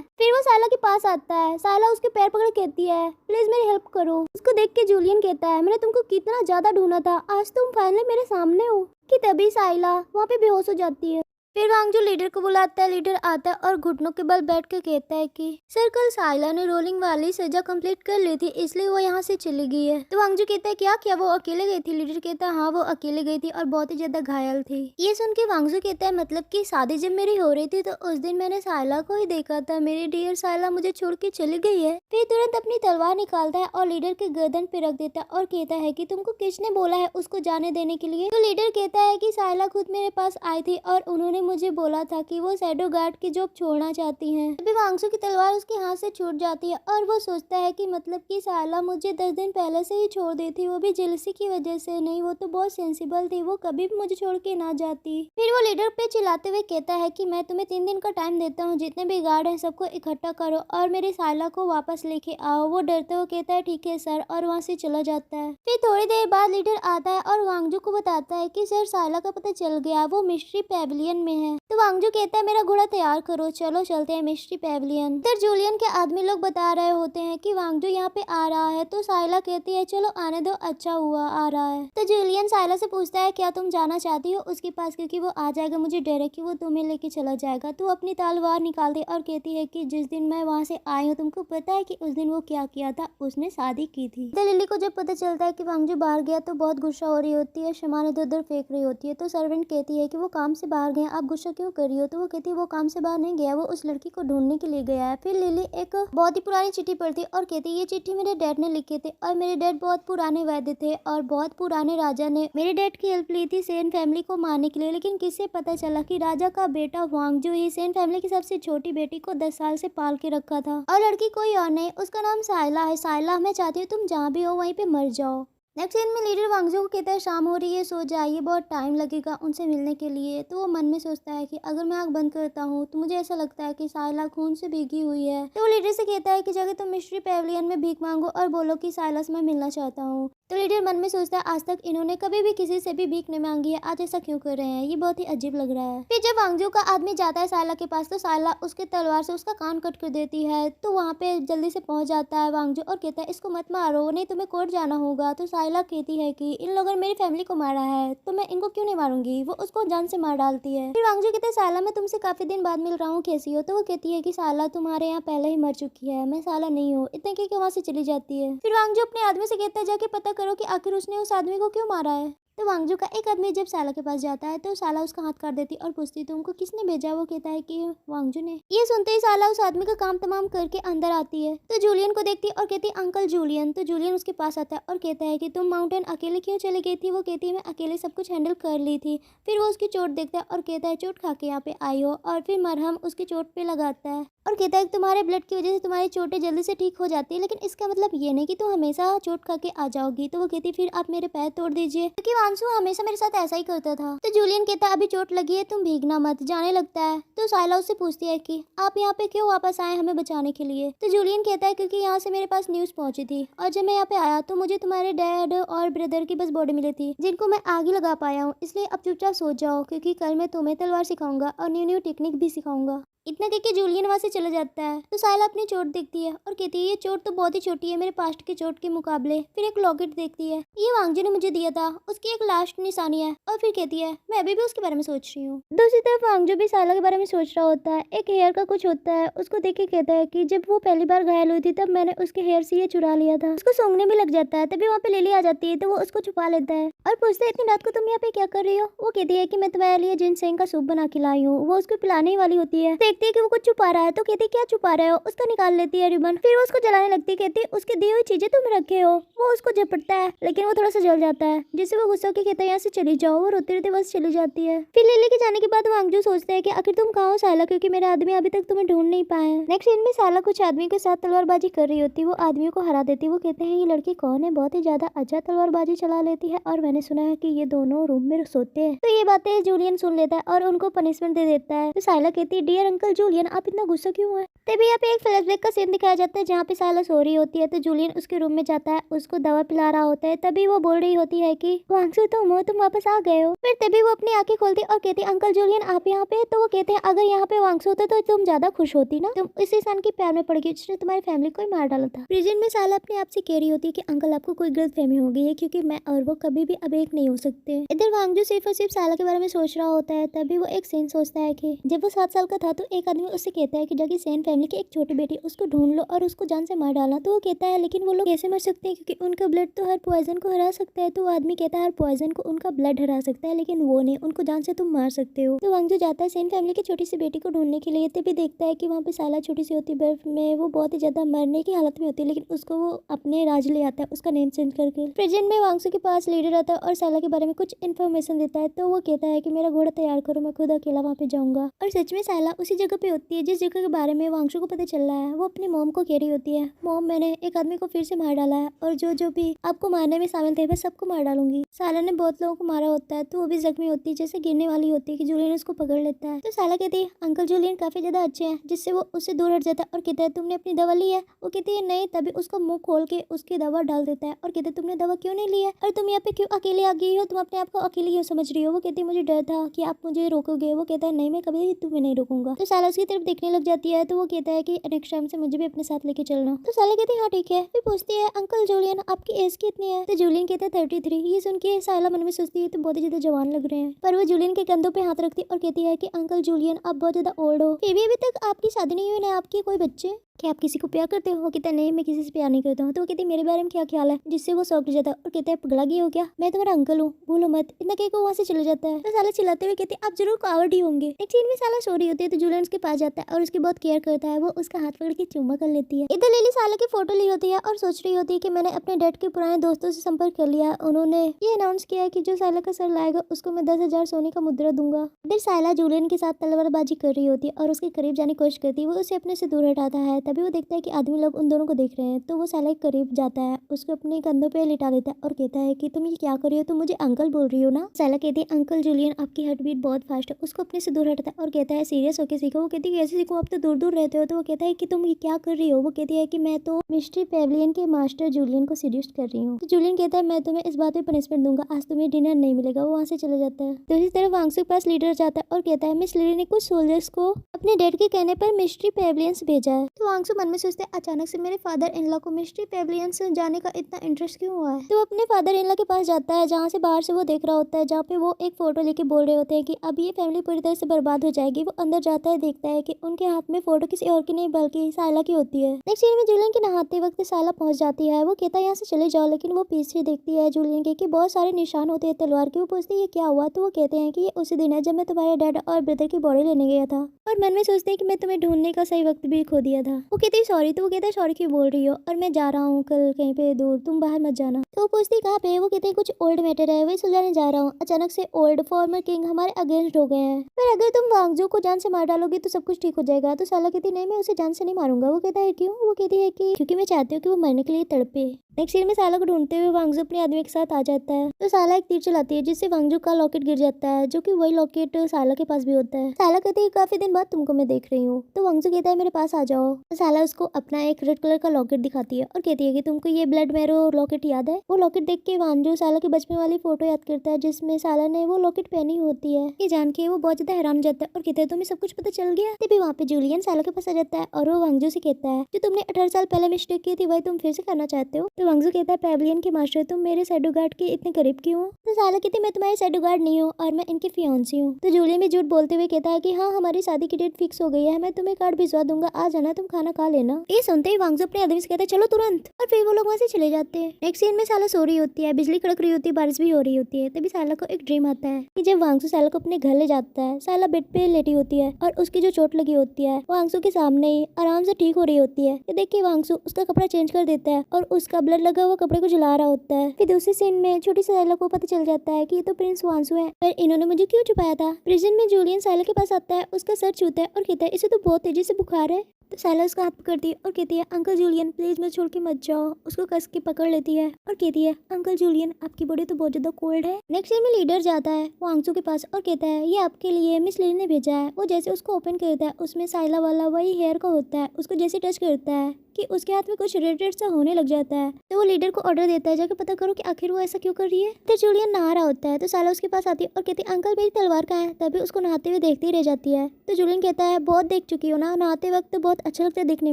फिर वो साइला के पास आता है। साइला उसके पैर पकड़ कहती है प्लीज मेरी हेल्प करो। उसको देख के जूलियन कहता है मैंने तुमको कितना ज्यादा ढूंढा था, आज तुम फाइनली मेरे सामने हो। कि तभी साइला वहाँ पे बेहोश हो जाती है। फिर वांगजू लीडर को बुलाता है। लीडर आता है और घुटनों के बल बैठ के कहता है कि सर कल साइला ने रोलिंग वाली सजा कंप्लीट कर ली थी, इसलिए वो यहाँ से चली गई है। तो वांगजू कहता है क्या क्या वो अकेले गई थी? लीडर कहता है हाँ वो अकेले गई थी और बहुत ही ज्यादा घायल थी। ये सुन के वांगजू कहता है मतलब कि शादी जब मेरी हो रही थी तो उस दिन मैंने साइला को ही देखा था, मेरी डियर साइला मुझे छोड़ के चली गई है। फिर तुरंत अपनी तलवार निकालता है और लीडर के गर्दन पे रख देता है और कहता है कि तुमको किसने बोला है उसको जाने देने के लिए? तो लीडर कहता है कि साइला खुद मेरे पास आई थी और उन्होंने मुझे बोला था कि वो शैडो गार्ड की जॉब छोड़ना चाहती हैं। तभी वांगसू की तलवार उसके हाथ से छूट जाती है और वो सोचता है कि मतलब कि साइला मुझे 10 दिन पहले से ही छोड़ दी थी, वो भी जेलसी की वजह से। नहीं, वो तो बहुत सेंसिबल थी, वो कभी भी मुझे छोड़ के ना जाती। फिर वो लीडर पे चिल्लाते हुए कहता है कि मैं तुम्हें 3 दिन का टाइम देता हूँ, जितने भी गार्ड हैं सबको इकट्ठा करो और मेरी साइला को वापस लेके आओ। वो डरते हुए कहता है ठीक है सर, और वहाँ से चला जाता है। फिर थोड़ी देर बाद लीडर आता है और वांगजू को बताता है कि सर साइला का पता चल गया, वो मिस्ट्री पैविलियन में है। तो वांगजू कहता है मेरा घोड़ा तैयार करो, चलो चलते हैं मिस्ट्री पैविलियन। इधर जूलियन के आदमी लोग बता रहे होते हैं कि वांगजू यहाँ पे आ रहा है। तो साइला कहती है चलो आने दो, अच्छा हुआ आ रहा है। तो जूलियन साइला से पूछता है क्या तुम जाना चाहती हो उसके पास, क्योंकि वो आ जाएगा, मुझे डर है कि वो तुम्हें लेके चला जाएगा। तो अपनी तलवार निकाल दे और कहती है कि जिस दिन मैं वहाँ से आई हूँ तुमको पता है कि उस दिन वो क्या किया था? उसने शादी की थी। तो लिली को जब पता चलता है कि वांगजू बाहर गया तो बहुत गुस्सा हो रही होती है, सामान इधर उधर फेंक रही होती है। तो सर्वेंट कहती है कि वो काम से बाहर गए, आप गुस्सा क्यों कर रही हो? तो वो कहती है वो काम से बाहर नहीं गया, वो उस लड़की को ढूंढने के लिए गया है। फिर लिली एक बहुत ही पुरानी चिट्ठी पढ़ती और कहती है ये चिट्ठी मेरे डैड ने लिखे थे और मेरे डैड बहुत पुराने वैद्य थे और बहुत पुराने राजा ने मेरे डैड की हेल्प ली थी सेन फैमिली को मारने के लिए। लेकिन किससे पता चला कि राजा का बेटा वांगजू ही सेन फैमिली की सबसे छोटी बेटी को 10 साल से पाल के रखा था और लड़की कोई और नहीं, उसका नाम साइला है। साइला, मैं चाहती हूँ तुम जहाँ भी हो वहीं पे मर जाओ। नेक्स्ट सीन में लीडर वांगजू को कहता है शाम हो रही है, सो जाइए, बहुत टाइम लगेगा उनसे मिलने के लिए। तो वो मन में सोचता है कि अगर मैं आँख बंद करता हूँ तो मुझे ऐसा लगता है कि साइला खून से भीगी हुई है। तो वो लीडर से कहता है कि जगह तुम मिस्ट्री पैविलियन में भीख मांगो और बोलो कि साइला से मैं मिलना चाहता हूँ। तो लीडर मन में सोचता है आज तक इन्होंने कभी भी किसी से भी भीख नहीं मांगी है, आज ऐसा क्यों कर रहे हैं, ये बहुत ही अजीब लग रहा है। फिर जब वांगजू का आदमी जाता है साइला के पास तो साइला उसके तलवार से उसका कान कट कर देती है। तो वहाँ पे जल्दी से पहुंच जाता है वांगजू और कहता है इसको मत मारो, नहीं तुम्हें कोर्ट जाना होगा। तो साइला कहती है कि इन लोगों ने मेरी फैमिली को मारा है तो मैं इनको क्यों नहीं मारूंगी। वो उसको जान से मार डालती है। फिर वांगजू कहते हैं साइला मैं तुमसे काफी दिन बाद मिल रहा हूँ, कैसी हो? तो वो कहती है कि साइला तुम्हारे यहाँ पहले ही मर चुकी है, मैं साइला नहीं हूँ। इतने के वहाँ से चली जाती है। फिर वांगजू अपने आदमी से कहता है जाके पता करो कि आखिर उसने उस आदमी को क्यों मारा है। तो वांगजू का एक आदमी जब साला के पास जाता है तो साला उसका हाथ काट देती और पूछती तुमको किसने भेजा? वो कहता है कि वांगजू ने। ये सुनते ही साला उस आदमी का काम तमाम करके अंदर आती है। तो जूलियन को देखती और कहती अंकल जूलियन। तो जूलियन उसके पास आता है और कहता है कि तुम माउंटेन अकेले क्यों चली गई थी? वो कहती है मैं अकेले सब कुछ हैंडल कर ली थी। फिर वो उसकी चोट देखता है और कहता है चोट खा के यहाँ पे आई हो, और फिर मरहम उसकी चोट पे लगाता है और कहता है कि तुम्हारे ब्लड की वजह से तुम्हारी चोटें जल्दी से ठीक हो जाती है, लेकिन इसका मतलब ये नहीं कि तुम हमेशा चोट खा के आ जाओगी। तो वो कहती फिर आप मेरे पैर तोड़ दीजिए, क्योंकि वांसू हमेशा मेरे साथ ऐसा ही करता था। तो जूलियन कहता है अभी चोट लगी है, तुम भीगना मत, जाने लगता है। तो साइला उससे पूछती है कि आप यहाँ पे क्यों वापस आए हमें बचाने के लिए? तो जूलियन कहता है क्योंकि यहाँ से मेरे पास न्यूज पहुंची थी और जब मैं यहाँ पे आया तो मुझे तुम्हारे डैड और ब्रदर की बस बॉडी मिली थी जिनको मैं आगे लगा पाया हूँ, इसलिए अब चुपचाप सो जाओ क्योंकि कल मैं तुम्हें तलवार सिखाऊंगा और न्यू न्यू टेक्निक भी सिखाऊंगा। इतना कह के जूलियन वहाँ से चला जाता है। तो साइला अपनी चोट देखती है और कहती है ये चोट तो बहुत ही छोटी है मेरे पास्ट की चोट के मुकाबले। फिर एक लॉकेट देखती है, ये वांगजू ने मुझे दिया था, उसकी एक लास्ट निशानी है। और फिर कहती है मैं अभी भी उसके बारे में सोच रही हूँ। दूसरी तरफ वांगजू भी साइला के बारे में सोच रहा होता है। एक हेयर का कुछ होता है, उसको देख के कहता है कि जब वो पहली बार घायल हुई थी तब मैंने उसके हेयर से ये चुरा लिया था। उसको सूंघने भी लग जाता है। तभी वहाँ पे लिली आ जाती है तो वो उसको छुपा लेता है और पूछता है इतनी रात को तुम यहाँ पे क्या कर रही हो? वो कहती है कि मैं तुम्हारे लिए जिनसेंग का सूप बना के लाई हूँ। वो उसको पिलाने ही वाली होती है। देखती है कि वो कुछ छुपा रहा है तो कहती क्या छुपा रहे हो? उसका निकाल लेती है रिबन। फिर वो उसको जलाने लगती है, कहती उसकी दी हुई चीजें तुम रखे हो। वो उसको झपटता है लेकिन वो थोड़ा सा जल जाता है, जिससे वो गुस्सा होकर कहता है यहाँ से चली जाओ। वो रोते रोते बस चली जाती है। फिर लिली के जाने के बाद वांगजू सोचते हैं कि आखिर तुम कहाँ हो साइला, क्योंकि मेरे आदमी अभी तक तुम्हें ढूंढ नहीं पाए हैं। नेक्स्ट सीन में साइला कुछ आदमी के साथ तलवारबाजी कर रही होती है। वो आदमियों को हरा देती है। वो कहते हैं ये लड़की कौन है, बहुत ही ज्यादा अच्छा तलवारबाजी चला लेती है और मैंने सुना है कि ये दोनों रूम में सोते हैं। तो ये बातें जूलियन सुन लेता है और उनको पनिशमेंट दे देता है। तो साइला कहती है डियर अंकल जूलियन आप इतना गुस्सा क्यों है? तभी यहाँ पे एक फ्लैशबैक का सीन दिखाया जाता है जहाँ पे साइला सो रही होती है। तो जूलियन उसके रूम में जाता है, उसको दवा पिला रहा होता है। तभी वो बोल रही होती है कि वांगजू वांगसू तुम वापस आ गए हो। फिर तभी वो अपनी आंखें खोलती और कहती अंकल जूलियन आप यहाँ पे। तो वो कहते हैं अगर यहाँ पे वांगसू होता तो तुम ज्यादा खुश होती ना, तुम इस इंसान के प्यार में पड़ गई जिसने तुम्हारी फैमिली को ही मार डाला था। प्रेजेंट में साला अपने आप से कह रही होती है कि अंकल आपको कोई गलतफहमी हो गई है क्योंकि मैं और वो कभी भी अब एक नहीं हो सकते। इधर वांगजू सिर्फ और सिर्फ साला के बारे में सोच रहा होता है। तभी वो एक सीन सोचता है कि जब वो 7 साल का था तो एक आदमी उससे कहता है कि जाके सेन फैमिली की एक छोटी बेटी उसको ढूंढ लो और उसको जान से मार डालना। तो वो कहता है लेकिन वो लोग कैसे मर सकते हैं क्योंकि उनका ब्लड तो हर पॉइजन को हरा सकता है। तो वो आदमी कहता है हर पॉइजन को उनका ब्लड हरा सकता है लेकिन वो नहीं, उनको जान से तुम मार सकते हो। तो वांगजू जाता है सेन फैमिली की छोटी सी बेटी को ढूंढने के लिए। तभी देखता है कि वहाँ पे साला छोटी सी होती बर्फ में, वो बहुत ही ज्यादा मरने की हालत में होती है लेकिन उसको वो अपने राज ले आता है उसका नेम चेंज करके। प्रेजेंट में वांगसू के पास लीडर आता है और साला के बारे में कुछ इन्फॉर्मेशन देता है। तो वो कहता है कि मेरा घोड़ा तैयार करो, मैं खुद अकेला वहाँ पे जाऊंगा। और सच में साला उसी जगह पे होती है जिस जगह के बारे में वांगसू को पता चल रहा है। वो अपनी मॉम को कह रही होती है मॉम मैंने एक आदमी को फिर से मार डाला है और जो जो भी आपको मारने में शामिल थे मैं सबको मार डालूंगी। साला ने बहुत लोगों को मारा होता है तो वो भी जख्मी होती है, जैसे गिरने वाली होती है कि जूलियन उसको पकड़ लेता है। तो साला कहती है अंकल जूलियन काफी ज्यादा अच्छे हैं, जिससे वो उससे दूर हट जाता है और कहता है तुमने अपनी दवा ली है। वो कहती है नहीं। तभी उसका मुंह खोल के उसकी दवा डाल देता है और कहते है तुमने दवा क्यों नहीं ली है और तुम यहाँ पे क्यों अकेले आ गई हो, तुम अपने आप को अकेले क्यों समझ रही हो। वो कहती है मुझे डर था कि आप मुझे रोकोगे। वो कहता है नहीं मैं कभी तुम्हें नहीं रोकूंगा। तो साला उसकी तरफ देखने लग जाती है। तो वो कहता है कि नेक्स्ट टाइम से मुझे भी अपने साथ लेके चलना। तो साला कहती है हाँ ठीक है। फिर पूछती है अंकल जूलियन आपकी एज कितनी है। तो जूलियन कहता है 33। ये सुन के साला मन में सोचती है तो बहुत ही ज्यादा जवान लग रहे हैं। पर वो जूलियन के कंधों पे हाथ रखती और कहती है कि अंकल जूलियन आप बहुत ज्यादा ओल्ड हो, फिर भी अभी तक आपकी शादी नहीं हुई ना आपके कोई बच्चे, कि आप किसी को प्यार करते हो। कहता है नहीं मैं किसी से प्यार नहीं करता हूँ। तो वो कहती है मेरे बारे में क्या ख्याल है, जिससे वो शॉक्ड हो जाता है और कहता है पगला गई हो क्या, मैं तुम्हारा अंकल हूँ भूलो मत। इतना कह को वहाँ से चले जाता है। तो साला चिल्लाते हुए कहते हैं आप जरूर कावर्ड ही होंगे। एक सीन में साला सो रही होती है तो जूलियन उसके पास जाता है और उसकी बहुत केयर करता है। वो उसका हाथ पकड़ के चुम्मा कर लेती है। इधर लिली साला की फोटो ली होती है और सोच रही होती है कि मैंने अपने डैड के पुराने दोस्तों से संपर्क कर लिया। उन्होंने ये अनाउंस किया है कि जो साला का सर लाएगा उसको मैं 10,000 सोने का मुद्रा दूंगा। इधर साला जूलियन के साथ तलवारबाजी कर रही होती है और उसके करीब जाने की कोशिश करती है। वो उसे अपने से दूर हटाता है। तभी वो देखता है कि आदमी लोग उन दोनों को देख रहे हैं। तो वो साला के करीब जाता है, उसको अपने कंधों पे लिटा देता है और कहता है कि तुम ये क्या कर रही हो, तुम मुझे अंकल बोल रही हो ना। साला कहती है अंकल जूलियन आपकी हार्ट बीट बहुत फास्ट है। उसको अपने से दूर हटाता है और कहता है सीरियस होके सीखो। वो कहती है कैसे सीखो, आप तो दूर दूर रहते हो। तो वो कहता है कि तुम ये क्या कर रही हो। वो कहती है कि मैं तो मिस्ट्री पेविलियन के मास्टर जूलियन को सीड्यूस कर रही हूँ। तो जूलियन कहता है मैं तुम्हें इस बात पे पनिशमेंट दूंगा, आज तुम्हें डिनर नहीं मिलेगा। वो वहाँ से चला जाता है। दूसरी तरफ वांगसू के पास लीडर जाता है और कहता है मिस लिली ने कुछ सोल्जर्स को अपने डैड के कहने पर मिस्ट्री पेविलियंस भेजा है। तो वांगसू मन में सोचते हैं अचानक से मेरे फादर इन लॉ को मिस्ट्री पेविलियंस जाने का इतना इंटरेस्ट क्यों हुआ है। तो वो अपने फादर इन लॉ के पास जाता है जहाँ से बाहर से वो देख रहा होता है, जहाँ पे वो एक फोटो लेके बोल रहे होते हैं कि अब ये फैमिली पूरी तरह से बर्बाद हो जाएगी। वो अंदर जाता है, देखता है कि उनके हाथ में फोटो किसी और की नहीं बल्कि साइला की होती है। नेक्स्ट सीन में जूलियन के नहाते वक्त साइला पहुंच जाती है। वो कहता है यहाँ से चले जाओ, लेकिन वो पीछे देखती है जूलियन के कि बहुत सारे निशान होते हैं तलवार के। वो पूछती है ये क्या हुआ। तो वो कहते हैं कि ये उसी दिन है जब मैं तुम्हारे डैड और ब्रदर की बॉडी लेने गया था और मन में सोचते हैं कि मैं तुम्हें ढूंढने का सही वक्त भी खो दिया था। वो कहती है सॉरी। तो वो कहता है सॉरी क्यों बोल रही हो और मैं जा रहा हूँ कल कहीं पे दूर, तुम बाहर मत जाना। तो वो पूछती है कहाँ पे। वो कहते हैं कुछ ओल्ड मैटर है वही सुलझाने जा रहा हूँ। अचानक से ओल्ड फॉर्मर किंग हमारे अगेंस्ट हो गए हैं, फिर अगर तुम वांगजू को जान से मार डालोगी तो सब कुछ ठीक हो जाएगा। तो साला कहती नहीं मैं उसे जान से नहीं मारूंगा। वो कहता है क्यों। वो कहती है कि क्योंकि मैं चाहती हूँ कि वो मरने के लिए तड़पे। नेक्स्ट सीन में साला को ढूंढते हुए वांगजू अपने आदमी के साथ आ जाता है। तो साला एक तीर चलाती है जिससे वांगजू का लॉकेट गिर जाता है, जो कि वही लॉकेट साला के पास भी होता है। साला कहती है काफी दिन बाद तुमको मैं देख रही हूँ। तो वांगजू कहता है मेरे पास आ जाओ। तो साला उसको अपना एक रेड कलर का लॉकेट दिखाती है और कहती है कि तुमको ये ब्लड मैरो लॉकेट याद है। वो लॉकेट देख के वांगजू साला की बचपन वाली फोटो याद करता है जिसमें साला ने वो लॉकेट पहनी होती है। ये जान के वो बहुत ज्यादा हैरान हो जाता है और कहता है तुम्हें सब कुछ पता चल गया। तभी वहाँ पे जूलियन साला के पास आ जाता है और वो वांगजू से कहता है जो तुमने 18 साल पहले मिस्टेक की थी वही तुम फिर से करना चाहते हो। तो वांगजू कहता है पेविलियन के मास्टर तुम मेरे शैडो गार्ड के इतने करीब क्यों हो। तो साला कहती मैं तुम्हारी शैडो गार्ड नहीं हूँ और मैं इनकी फियांसी हूँ। तो जूलियन भी झूठ बोलते हुए कहता है कि हाँ हमारी शादी की डेट फिक्स हो गई है, मैं तुम्हें कार्ड भिजवा दूंगा, आ जाना तुम खाना खा लेना। ये सुनते ही वांगजू अपने आदमी से कहता है चलो तुरंत, और फिर वो लोग वहाँ से चले जाते हैं। नेक्स्ट सीन में साला सो रही होती है, बिजली कड़क रही होती है, बारिश भी हो रही होती है। तभी साला को एक ड्रीम आता है कि जब वांगजू साला को अपने घर ले जाता है, साला बेड पे लेटी होती है और उसकी जो चोट लगी होती है वांगजू के सामने ही आराम से ठीक हो रही होती है। ये देख के वांगजू उसका कपड़ा चेंज कर देता है और उसका ब्लड लगा हुआ कपड़े को जला रहा होता है। फिर दूसरे सीन में छोटी साइला को पता चल जाता है कि ये तो प्रिंस वांगजू है, पर इन्होंने मुझे क्यों छुपाया था। प्रिजन में जूलियन साइला के पास आता है, उसका सर छूता है और कहता है इसे तो बहुत तेजी से बुखार है। तो साइला उसका हाथ पकड़ती है और कहती है अंकल जूलियन प्लीज मुझे छोड़ के मत जाओ। उसको कस के पकड़ लेती है और कहती है अंकल जूलियन आपकी बॉडी तो बहुत ज्यादा कोल्ड है। नेक्स्ट सीन में लीडर जाता है वांगजू के पास और कहता है ये आपके लिए मिस लिली ने भेजा है। वो जैसे उसको ओपन करता है उसमें साइला वाला वही हेयर का होता है, उसको जैसे टच करता है कि उसके हाथ में कुछ रेड रेड सा होने लग जाता है। तो वो लीडर को ऑर्डर देता है जाके पता करो कि आखिर वो ऐसा क्यों कर रही है। फिर जूलियन नहा रहा होता है तो साला उसके पास आती है और कहती है अंकल मेरी तलवार कहाँ है। तभी उसको नहाते हुए देखती ही रह जाती है। तो जूलियन कहता है बहुत देख चुकी हो ना, नहाते वक्त तो बहुत अच्छा लगता है देखने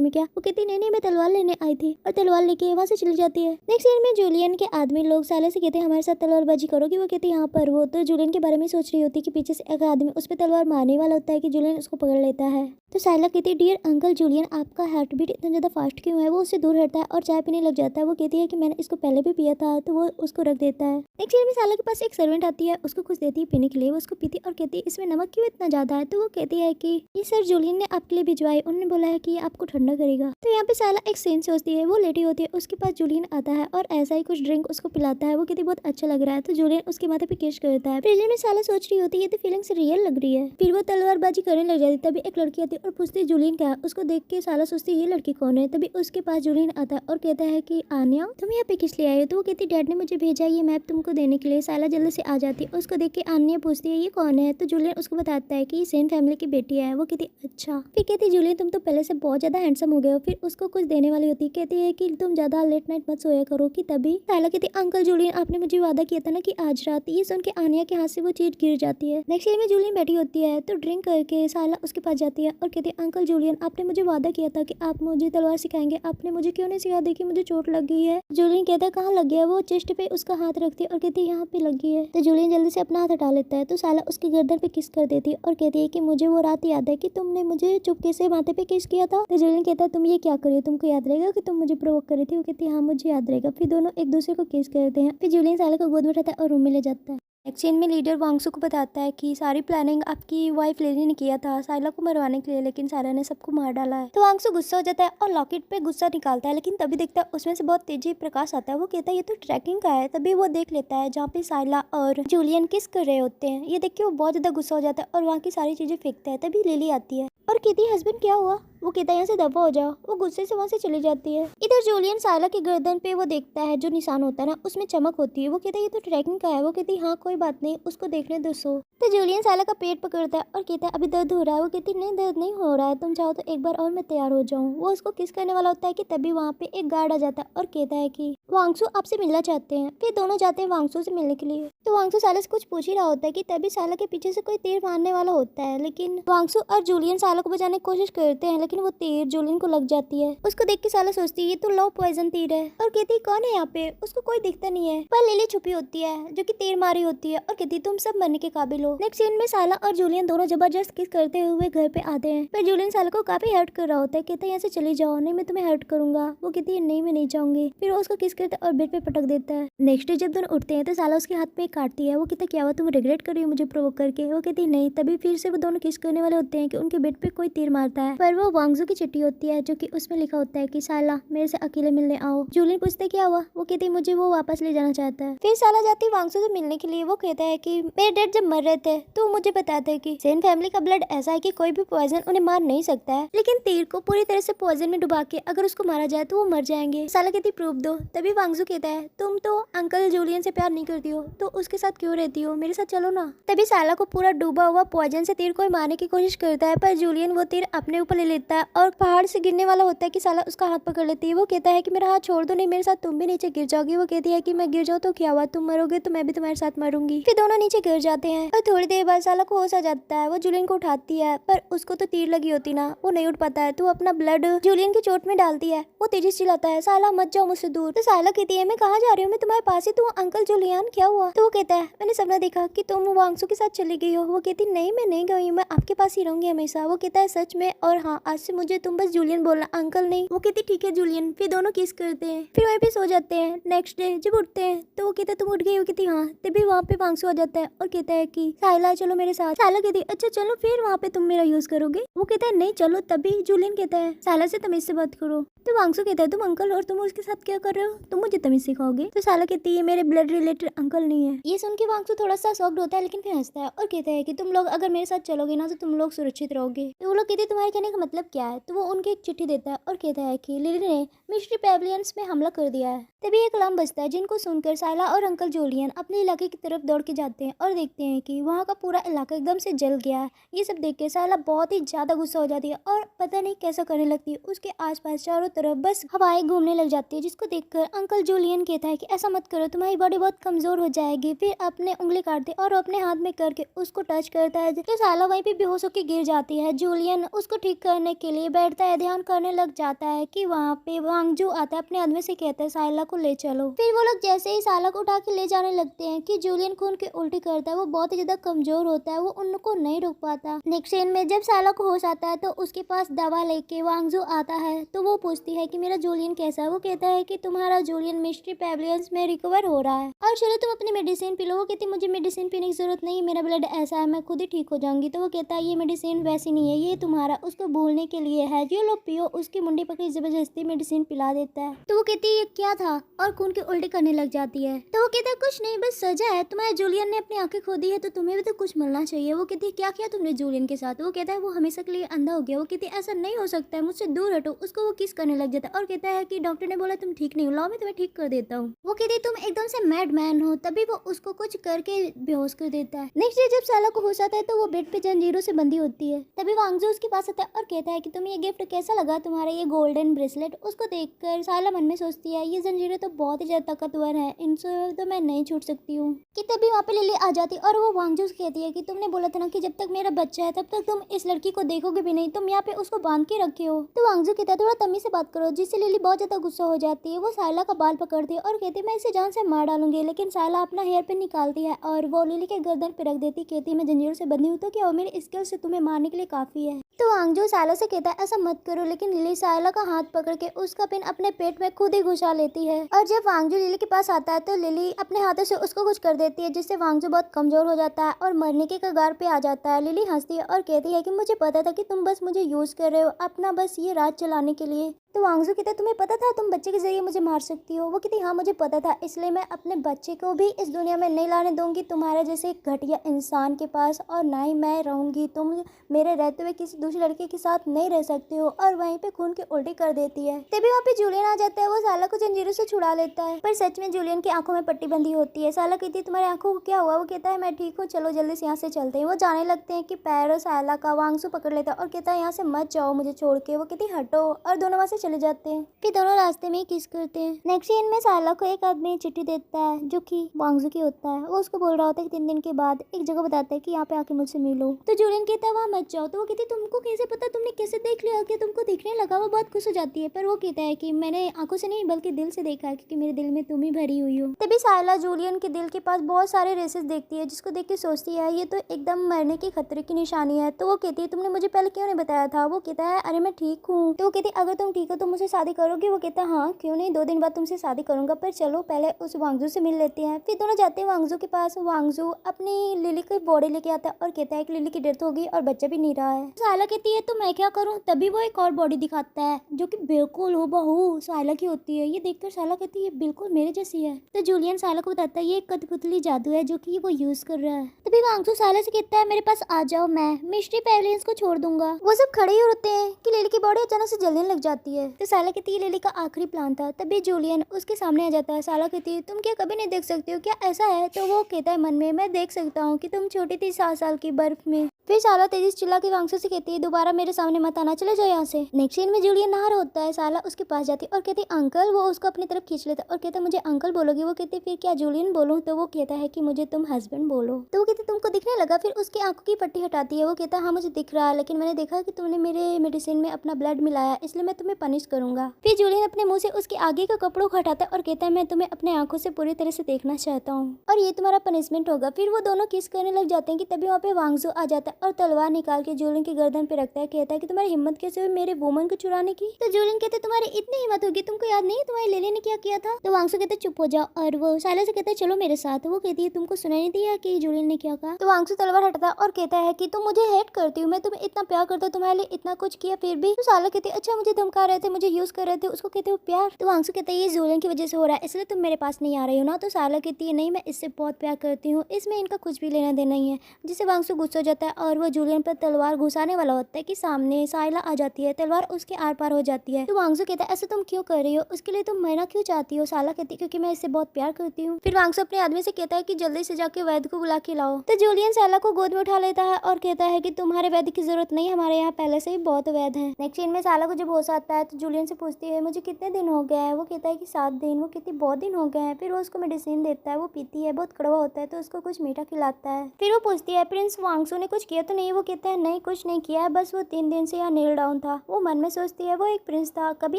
में। क्या? वो कहती नहीं नहीं मैं तलवार लेने आई थी, और तलवार लेके वहाँ से चली जाती है। नेक्स्ट सीन में जूलियन के आदमी लोग साले से कहते हैं हमारे साथ तलवारबाजी करोगी। वो कहती है यहाँ पर। वो तो जूलियन के बारे में सोच रही होती है कि पीछे से एक आदमी उस पर तलवार मारने वाला होता है कि जूलियन उसको पकड़ लेता है। तो साइला कहती है डियर अंकल जूलियन आपका हार्ट बीट इतना ज्यादा फास्ट क्यों है। वो उससे दूर हटता है और चाय पीने लग जाता है। वो कहती है कि मैंने इसको पहले भी पिया था, तो वो उसको रख देता है। नेक्स्ट सीन में साइला के पास एक सर्वेंट आती है, उसको कुछ देती है पीने के लिए। वो उसको पीती और कहती है इसमें नमक क्यों इतना ज्यादा है। तो वो कहती है कि ये सर जूलियन ने आपके लिए भिजवाई, उन्होंने बोला है कि ये आपको ठंडा करेगा। तो यहाँ पे साइला एक सीन सोचती है। वो लेटी होती है, उसके पास जूलियन आता है और ऐसा ही कुछ ड्रिंक उसको पिलाता है। वो कहती बहुत अच्छा लग रहा है। तो जूलियन उसके माथे पे किस करता है। फिर में साइला सोच रही होती है ये तो फीलिंग्स रियल लग रही है। फिर वो तलवारबाजी करने लग जाती। तभी एक लड़की आती है और पूछती है जूलियन क्या है। उसको देख के साला सोचती है ये लड़की कौन है। तभी उसके पास जूलियन आता है और कहता है कि आन्या तुम यहाँ पे किस लिए आए हो। तो वो कहती डैड ने मुझे भेजा ये मैप तुमको देने के लिए। साला जल्दी से आ जाती है। उसको देख के आन्या पूछती है ये कौन है। तो जूलियन उसको बताता है कि ये सेन फैमिली की बेटी है। वो कहती अच्छा। फिर कहती जूलियन तुम तो पहले से बहुत ज्यादा हैंडसम हो गए हो। फिर उसको कुछ देने वाली होती है, कहती है कि तुम ज्यादा लेट नाइट मत सोया करो। कि तभी साला कहती अंकल जूलियन आपने मुझे वादा किया था ना कि आज रात। ये सुन के आन्या के हाथ से वो चीज गिर जाती है। नेक्स्ट डे में जूलियन बैठी होती है तो ड्रिंक करके साला उसके पास जाती है और कहती है अंकल जूलियन आपने मुझे वादा किया था कि आप मुझे तलवार सिखाएंगे, आपने मुझे क्यों नहीं सिखा। देखी मुझे चोट लग गई है। जूलियन कहता है कहाँ लग गया। वो चेस्ट पे उसका हाथ रखती है और कहती है यहाँ पे लगी है। तो जूलियन जल्दी से अपना हाथ हटा लेता है। तो साला उसकी गर्दन पे किस कर देती है और कहती है कि मुझे वो रात याद है कि तुमने मुझे चुपके से माथे पे किस किया था। तो जूलियन कहता है तुम ये क्या करिए, तुमको याद रहेगा कि तुम मुझे प्रोवोक कर रही थी। वो कहती है हाँ मुझे याद रहेगा। फिर दोनों एक दूसरे को किस करते हैं। फिर जूलियन साला को गोद में उठाता है और रूम में ले जाता है। नेक्स्ट सीन में लीडर वांगसू को बताता है कि सारी प्लानिंग आपकी वाइफ लेनी ने किया था साइला को मरवाने के लिए, लेकिन साइला ने सबको मार डाला है। तो वांगसू गुस्सा हो जाता है और लॉकेट पे गुस्सा निकालता है, लेकिन तभी देखता है उसमें से बहुत तेजी प्रकाश आता है। वो कहता है ये तो ट्रैकिंग का है। तभी वो देख लेता है जहाँ पे साइला और जूलियन किस कर रहे होते हैं। ये देख के वो बहुत ज्यादा गुस्सा हो जाता है और वहाँ की सारी चीजें फेंकता है। तभी लिली आती है और कहती है हस्बैंड क्या हुआ। वो कहता है यहाँ से दफा हो जाओ। वो गुस्से से वहाँ से चली जाती है। इधर जूलियन साइला की गर्दन पे वो देखता है जो निशान होता है ना उसमें चमक होती है। वो कहता है ये तो ट्रैकिंग का है। वो कहती है हाँ कोई बात नहीं उसको देखने दो सो। तो जूलियन साइला का पेट पकड़ता है और कहता है अभी दर्द हो रहा है। वो कहती नहीं दर्द नहीं हो रहा है, तुम चाहो तो एक बार और मैं तैयार हो जाऊँ। वो उसको किस करने वाला होता है कि तभी वहाँ पे एक गार्ड आ जाता है और कहता है कि वांगसू आपसे मिलना चाहते हैं। फिर दोनों जाते हैं वांगसू से मिलने के लिए। तो वांगसू साइला से कुछ पूछ ही रहा होता है कि तभी साइला के पीछे से कोई तीर मारने वाला होता है, लेकिन वांगसू और जूलियन साइला को बचाने की कोशिश करते हैं, लेकिन वो तीर जूलियन को लग जाती है। उसको देख के साइला सोचती है ये तो लो पॉइजन तीर है और कहती कौन है यहाँ पे। उसको कोई दिखता नहीं है पर लिली छुपी होती है जो कि तीर मारी होती है और कहती तुम सब मरने के काबिल हो। नेक्स्ट सीन में साइला और जूलियन दोनों जबरदस्त किस करते हुए घर पे आते हैं, पर जूलियन साइला को काफी हर्ट कर रहा होता है। कहता है यहाँ से चली जाओ, नहीं मैं तुम्हें हर्ट करूंगा। वो कहती है नहीं मैं नहीं जाऊंगी। फिर वो उसको किस करता है और बेड पे पटक देता है। नेक्स्ट डे जब दोनों उठते हैं तो साइला उसके हाथ में काटती है। वो कहता है क्या हुआ, तुम रिग्रेट कर रही हो मुझे प्रोवोक करके। वो कहती है नहीं। तभी फिर से वो दोनों किस करने वाले होते हैं कि उनके बेड पे कोई तीर मारता है, पर वो वांगजू की चिट्ठी होती है जो कि उसमें लिखा होता है कि साइला मेरे से अकेले मिलने आओ। जूलियन पूछते क्या हुआ। वो कहती है मुझे वो वापस ले जाना चाहता है। फिर साइला जाती है वांगजू से मिलने के लिए। वो कहता है कि मेरे डैड जब मर रहे थे तो मुझे बताते हैं कि सेन फैमिली का ब्लड ऐसा है कि कोई भी पॉइजन उन्हें मार नहीं सकता है, लेकिन तीर को पूरी तरह से पॉइजन में डुबा के अगर उसको मारा जाए तो वो मर जाएंगे। साला कहती प्रूफ दो। तभी वांगजू कहता है तुम तो अंकल जूलियन से प्यार नहीं करती हो तो उसके साथ क्यों रहती हो, मेरे साथ चलो ना। तभी साला को पूरा डूबा हुआ पॉइजन से तीर को मारने की कोशिश करता है, पर जूलियन वो तीर अपने ऊपर ले लेता है और पहाड़ से गिरने वाला होता है कि साला उसका हाथ पकड़ लेती है। वो कहता है कि मेरा हाथ छोड़ दो, नहीं मेरे साथ तुम भी नीचे गिर जाओगी। वो कहती है कि मैं गिर जाऊँ तो क्या हुआ, तुम मरोगे तो मैं भी तुम्हारे साथ मरूंगी। फिर दोनों नीचे गिर जाते हैं और थोड़ी देर बाद साला को होश आ जाता है। वो जूलियन को उठाती है पर उसको तो तीर लगी होती ना, वो नहीं उठ पाता है तो अपना ब्लड जूलियन की चोट में डालती है। वो तेजी से चिल्लाता है साला मत जाओ मुझसे दूर। तो साला कहती है मैं कहाँ जा रही हूँ, मैं तुम्हारे पास ही। तो अंकल जूलियन क्या हुआ। तो वो कहता है मैंने सपना देखा कि तुम वांगसू के साथ चली गई हो। वो कहती नहीं मैं नहीं गई, मैं आपके पास ही रहूंगी हमेशा। वो कहता है सच में, और हाँ आज से मुझे तुम बस जूलियन बोलना अंकल नहीं। वो कहती ठीक है जूलियन। फिर दोनों किस करते हैं, फिर वहीं पे सो जाते हैं। नेक्स्ट डे जब उठते हैं तो वो कहता है तुम उठ गई हो। कहती हाँ। तभी वहाँ पे वांगसू आ जाता है और कहता है कि साइला चलो मेरे साथ। साइला कहती अच्छा चलो फिर वहाँ पे तुम मेरा यूज करोगे। वो कहता है नहीं चलो। तभी जूलियन कहता है साइला से तमीज से बात करो। तो वांगसू कहता है तुम अंकल और तुम उसके साथ क्या कर रहे हो, तुम मुझे तमीज सिखाओगे। तो साइला कहती है मेरे ब्लड रिलेटेड अंकल नहीं है। ये सुन के वांगसू थोड़ा सा शॉक्ड होता है लेकिन फिर हंसता है और कहता है कि तुम लोग अगर मेरे साथ चलोगे ना तो तुम लोग सुरक्षित रहोगे। तो वो लोग कहते हैं तुम्हारे कहने का मतलब क्या है। तो वो उनके एक चिट्ठी देता है और कहता है कि लिली ने मिस्ट्री पैविलियंस में हमला कर दिया है। तभी एक अलार्म बजता है जिनको सुनकर साइला और अंकल जूलियन अपने इलाके की तरफ दौड़ के जाते हैं और देखते हैं कि वहाँ का पूरा इलाका एकदम से जल गया है। ये सब देख के साइला बहुत ही ज्यादा गुस्सा हो जाती है और पता नहीं कैसा करने लगती है। उसके आसपास चारों तरफ बस हवाएं घूमने लग जाती है, जिसको देखकर अंकल जूलियन कहता है कि ऐसा मत करो, तुम्हारी बॉडी बहुत कमजोर हो जाएगी। फिर अपने उंगली काटते और अपने हाथ में करके उसको टच करता है तो साइला वहीं पे बेहोश होकर गिर जाती है। जूलियन उसको ठीक करने के लिए बैठता है, ध्यान करने लग जाता है कि वहाँ पे वांगजू आता है, अपने आदमी से कहता है साइला को ले चलो। फिर वो लोग जैसे ही साइला को उठा के ले जाने लगते हैं कि जूलियन खून के उल्टी करता है। वो बहुत ही ज्यादा कमजोर होता है, वो उनको नहीं रोक पाता। नेक्स्ट सीन में जब साइला को होश आता है तो उसके पास दवा लेके वांगजू आता है। तो वो पूछती है कि मेरा जूलियन कैसा है। वो कहता है कि तुम्हारा जूलियन मिस्ट्री पैविलियंस में रिकवर हो रहा है और चलो तुम अपनी मेडिसिन पी लो। वो कहती मुझे मेडिसिन पीने की जरूरत नहीं, मेरा ब्लड ऐसा है, मैं खुद ही ठीक हो जाऊंगी। तो वो कहता है ये मेडिसिन वैसी नहीं है, ये तुम्हारा उसको भूलने के लिए है, जो लो पियो। उसकी मुंडी पकड़ी जबरदस्ती मेडिसिन पिला देता है। तो वो कहती है ये क्या था और खून की उल्टी करने लग जाती है। तो वो कहता है कुछ नहीं, बस सजा है, तुम्हारे जूलियन ने अपनी आंखें खो दी है तो तुम्हें भी तो कुछ मिलना चाहिए। वो कहती है क्या किया तुमने जूलियन के साथ। वो कहता है वो हमेशा के लिए अंधा हो गया। वो कहती है ऐसा नहीं हो सकता है, मुझसे दूर हटो। उसको वो किस करने लग जाता है और कहता है कि डॉक्टर ने बोला तुम ठीक नहीं हो, लाओ मैं तुम्हें ठीक कर देता हूँ। वो कहती है तुम एकदम से मैड मैन हो। तभी वो उसको कुछ करके बेहोश कर देता है। नेक्स्ट डे जब साला को होश आता है तो वो बेड पे जंजीरों से बंधी होती है। तभी वांगजू उसके पास आता है और कहता है कि तुम्हें ये गिफ्ट कैसा लगा, तुम्हारा ये गोल्डन ब्रेसलेट। उसको देखकर साला मन में सोचती है ये जंजीरें तो बहुत ही ज्यादा ताकतवर है, इनसे तो मैं नहीं छूट सकती हूँ। कि तभी वहाँ पे लिली आ जाती और वो वांगजू से कहती है कि तुमने बोला था ना कि जब तक मेरा बच्चा है तब तक तुम इस लड़की को देखोगे भी नहीं, तुम यहाँ पे उसको बांध के रखे हो। तो वांगजू कहता है थोड़ा तमीज से बात करो, जिससे लिली बहुत ज्यादा गुस्सा हो जाती है। वो साइला का बाल पकड़ती है और कहती है मैं इसे जान से मार डालूंगी। लेकिन साइला अपना हेयर पिन निकालती है और वो लिली के गर्दन पे रख देती। कहती है मैं जंजीरों से बंधी हूँ तो क्या वो मेरे स्किल से तुम्हें मारने के लिए काफी है। तो वांगजू साइला से कहता है ऐसा मत करो, लेकिन लिली साइला का हाथ पकड़ के उसका पिन अपने पेट में खुद ही घुसा लेती है। और जब वांगजू लिली के पास आता है तो लिली अपने हाथों से उसको कुछ कर देती है, जिससे वांगजू बहुत कमजोर हो जाता है और मरने के कगार पे आ जाता है। लिली हंसती है और कहती है कि मुझे पता था कि तुम बस मुझे यूज कर रहे हो अपना बस ये राज चलाने के लिए। तो वांगजू कहता है तुम्हें पता था तुम बच्चे के जरिए मुझे मार सकती हो। वो कहती हाँ मुझे पता था, इसलिए मैं अपने बच्चे को भी इस दुनिया में नहीं लाने दूंगी तुम्हारे जैसे घटिया इंसान के पास, और ना ही मैं रहूंगी। तुम मेरे रहते हुए किसी दूसरे लड़के के साथ नहीं रह सकते हो। और वहीं पे खून की उल्टी कर देती है। तभी वहाँ पे जूलियन आ जाता है, वो साला को जंजीरों से छुड़ा लेता है, पर सच में जूलियन की आंखों में पट्टी बंधी होती है। साला कहती है तुम्हारी आंखों को क्या हुआ। वो कहता है मैं ठीक हूँ, चलो जल्दी से यहाँ से चलते हैं। वो जाने लगते हैं कि पैरों साला का वांगसू पकड़ लेता है और कहता है यहाँ से मत जाओ मुझे छोड़ के। वो कहती हटो और दोनों वहाँ से चले जाते हैं। फिर दोनों रास्ते में किस करते हैं। नेक्स्ट सीन में साला को एक आदमी चिट्ठी देता है जो कि वांगजू की होता है। वो उसको बोल रहा होता है कि 3 दिन के बाद एक जगह बताता है कि यहाँ पे आके मुझसे मिलो। तो जूलियन कहता है वहाँ मत जाओ। तो वो कहती है तुमको कैसे पता, तुमने कैसे देख लिया कि तुमको दिखने लगा। वो बहुत खुश हो जाती है, पर वो कहता है कि मैंने आंखों से नहीं बल्कि दिल से देखा है, क्योंकि मेरे दिल में तुम ही भरी हुई हो। तभी साला जूलियन के दिल के पास बहुत सारे रेसेस देखती है, जिसको देख के सोचती है ये तो एकदम मरने के खतरे की निशानी है। तो वो कहती है तुमने मुझे पहले क्यों नहीं बताया था। वो कहता है अरे मैं ठीक हूँ। तो वो कहती है अगर तुम ठीक हो तो मुझसे शादी करोगे। वो कहता है हाँ क्यों नहीं, 2 दिन बाद तुमसे शादी करूंगा, पर चलो पहले उस वांगजू से मिल लेते हैं। फिर दोनों जाते हैं वांगजू के पास। वांगजू अपनी लिली की बॉडी लेके आता है और कहता है कि लिली की डेथ हो गई और बच्चा भी नहीं रहा है। साइला कहती है तो मैं क्या करूं। तभी वो एक और बॉडी दिखाता है जो कि बिल्कुल हूबहू साइला की होती है। ये देखकर साइला कहती है बिल्कुल मेरे जैसी है। तो जूलियन साइला को बताता है ये एक कठपुतली जादू है जो कि वो यूज कर रहा है। तभी वांगजू साइला से कहता है मेरे पास आ जाओ, मैं मिस्ट्री पैविलियंस को छोड़ दूंगा। वो सब खड़े ही होते हैं कि लिली की बॉडी अचानक से जलने लग जाती है। तो साइला कहती है लिली का आखिरी प्लान था। तभी जूलियन उसके सामने आ जाता है। साइला कहती है तुम क्या कभी नहीं देख सकती हो क्या, ऐसा है। तो वो कहता है मन में मैं देख सकता हूँ कि तुम छोटी थी 7 साल की बर्फ में। फिर साला तेजी से चिल्ला के वांगसू से कहती है दोबारा मेरे सामने मत आना, चले जाओ यहाँ से। नेक्स्ट सीन में जूलियन नहा रहा होता है। साला उसके पास जाती है और कहती है अंकल। वो उसको अपनी तरफ खींच लेता है और कहता है मुझे अंकल बोलोगी। वो कहती है फिर क्या जूलियन बोलूं। तो वो कहता है कि मुझे तुम हस्बैंड बोलो। तो वो कहती तुमको दिखने लगा। फिर उसकी आंखों की पट्टी हटाती है। वो कहता है हाँ मुझे दिख रहा है, लेकिन मैंने देखा कि तुमने मेरे मेडिसिन में अपना ब्लड मिलाया, इसलिए मैं तुम्हें पनिश करूंगा। फिर जूलियन अपने मुंह से उसके आगे का कपड़ों को हटाता है और कहता है मैं तुम्हें अपने आंखों से पूरी तरह से देखना चाहता हूँ और ये तुम्हारा पनिशमेंट होगा। फिर वो दोनों किस करने लग जाते हैं कि तभी वहाँ पे वांगजू आ जाता है और तलवार निकाल के जूलियन की गर्दन पे रखता है। कहता है कि तुम्हारी हिम्मत कैसे हुई मेरे वुमन को चुराने की। तो जूलियन कहते तुम्हारी इतनी हिम्मत होगी, तुमको याद नहीं तुम्हारी लेली ने क्या किया था। तो वांगसू कहते चुप हो जाओ और वो साइला से कहता है चलो मेरे साथ। वो कहती है तुमको सुनाई नहीं दिया कि जूलियन ने क्या कहा। तो वांगसू तलवार हटाता है और कहता है कि तुम मुझे हेट करती हूँ, मैं तुम्हें इतना प्यार करता हूँ, तुम्हारे लिए इतना कुछ किया फिर भी। तो साइला कहती है अच्छा मुझे धमका रहे थे, मुझे यूज कर रहे थे, उसको कहते हो प्यार। तो वांगसू कहता है ये जूलियन की वजह से हो रहा है, इसलिए तुम मेरे पास नहीं आ रही हो ना। तो साइला कहती है नहीं मैं इससे बहुत प्यार करती हूँ, इसमें इनका कुछ भी लेना देना नहीं है। जिससे वांगसू गुस्सा हो जाता है और वो जूलियन पर तलवार घुसाने वाला होता है कि सामने साइला आ जाती है, तलवार उसके आर पार हो जाती है। तो वांगसू कहता है ऐसा तुम क्यों कर रही हो, उसके लिए तुम मरना क्यों चाहती हो। साइला कहती है क्योंकि मैं इससे बहुत प्यार करती हूँ। फिर वांगसू अपने आदमी से कहता है कि जल्दी से जाके वैद्य को बुला के लाओ। तो जूलियन साइला को गोद में उठा लेता है और कहता है कि तुम्हारे वैद्य की जरूरत नहीं, हमारे यहाँ पहले से ही बहुत वैद्य है। नेक्स्ट सीन में साइला को जब होश आता है तो जूलियन से पूछती है मुझे कितने दिन हो गया है। वो कहता है कि 7 दिन। वो कहती बहुत दिन हो गए हैं। फिर वो उसको मेडिसिन देता है, वो पीती है, बहुत कड़वा होता है तो उसको कुछ मीठा खिलाता है। फिर वो पूछती है प्रिंस वांगसू ने कुछ किया तो नहीं। वो कहता है नहीं कुछ नहीं किया है, बस वो 3 दिन से यहाँ नील डाउन था। वो मन में सोचती है वो एक प्रिंस था, कभी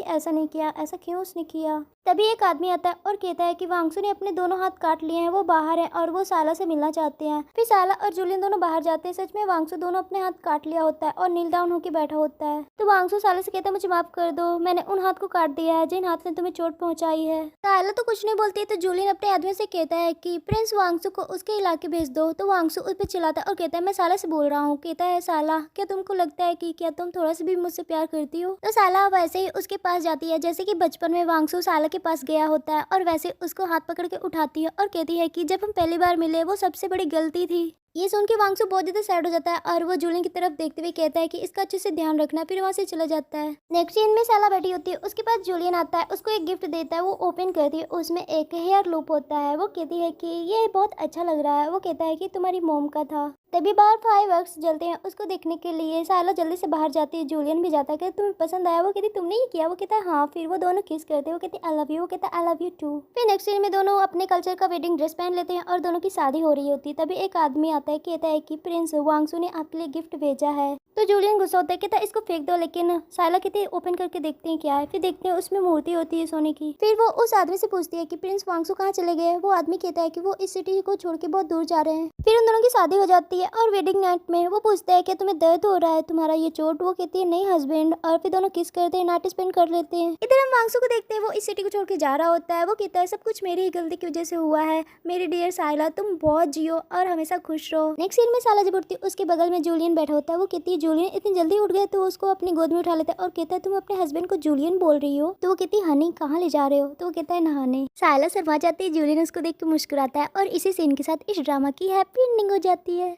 ऐसा नहीं किया, ऐसा क्यों उसने किया। तभी एक आदमी आता है और कहता है कि वांगसू ने अपने दोनों हाथ काट लिए हैं, वो बाहर है और वो साला से मिलना चाहते हैं। फिर साला और जूलियन दोनों बाहर जाते हैं। सच में वांगसू दोनों अपने हाथ काट लिया होता है और नील डाउन होकर बैठा होता है। तो वांगसू साला से कहता है मुझे माफ कर दो, मैंने उन हाथ को काट दिया है जिन हाथ ने तुम्हें चोट पहुंचाई है। साला तो कुछ नहीं बोलती। तो जूलियन अपने आदमी से कहता है कि प्रिंस वांगसू को उसके इलाके भेज दो। तो वांगसू उस पर चिल्लाता है और कहता है मैं साला से बोल रहा हूँ। कहता है साला क्या तुमको लगता है कि क्या तुम थोड़ा सा भी मुझसे प्यार करती हो। तो साला वैसे ही उसके पास जाती है जैसे कि बचपन में वांगसू साला के पास गया होता है और वैसे उसको हाथ पकड़ के उठाती है और कहती है कि जब हम पहली बार मिले वो सबसे बड़ी गलती थी। ये सुन के वांगसू बहुत ज्यादा सैड हो जाता है और वो जूलियन की तरफ देखते हुए कहता है कि इसका अच्छे से ध्यान रखना। फिर वहाँ से चला जाता है। नेक्स्ट सीन में साला बैठी होती है, उसके पास जूलियन आता है, उसको एक गिफ्ट देता है। वो ओपन करती है, उसमें एक हेयर लूप होता है। वो कहती है कि ये बहुत अच्छा लग रहा है। वो कहता है कि तुम्हारी मोम का था। तभी बाहर फायरवर्क्स जलते हैं, उसको देखने के लिए साला जल्दी से बाहर जाती है। जूलियन भी जाता है कि तुम्हें पसंद आया। वो कहती तुमने ये किया। वो कहता है हाँ। फिर वो दोनों किस करते हैं। वो कहती आई लव यू। वो कहता है आई लव यू टू। फिर नेक्स्ट सीन में दोनों अपने कल्चर का वेडिंग ड्रेस पहन लेते हैं और दोनों की शादी हो रही होती है। तभी एक आदमी आता है, कहता है कि प्रिंस वांगसू ने आपके लिए गिफ्ट भेजा है। तो जूलियन गुस्सा होता है, कहता है इसको फेंक दो। लेकिन साइला कहती है ओपन करके देखते हैं क्या है। फिर देखते हैं उसमें मूर्ति होती है सोने की। फिर वो उस आदमी से पूछती है कि प्रिंस वांगसू कहाँ चले गए। वो आदमी कहता है कि वो इस सिटी को छोड़ के बहुत दूर जा रहे हैं। फिर उन दोनों की शादी हो जाती है और वेडिंग नाइट में वो पूछता है कि तुम्हें दर्द हो रहा है, तुम्हारा ये चोट। वो कहती है नहीं हस्बैंड। और फिर दोनों किस करते हैं, नाइट स्पेंड कर लेते हैं। इधर हम वांगसू को देखते हैं, वो इस सिटी को छोड़ के जा रहा होता है। वो कहता है सब कुछ मेरी ही गलती की वजह से हुआ है, मेरी डियर साइला तुम बहुत जियो और हमेशा खुश रहो। नेक्स्ट सीन में साला जब उठती है उसके बगल में जूलियन बैठा होता है। वो कहती है जूलियन इतनी जल्दी उठ गए। तो उसको अपनी गोद में उठा लेता है और कहता है तुम अपने हस्बैंड को जूलियन बोल रही हो। तो वो कहती है हनी कहाँ ले जा रहे हो। तो वो कहता है नहाने। साइला शर्मा जाती है, जूलियन उसको देख के मुस्कुराता है और इसी सीन के साथ इस ड्रामा की हैप्पी एंडिंग हो जाती है।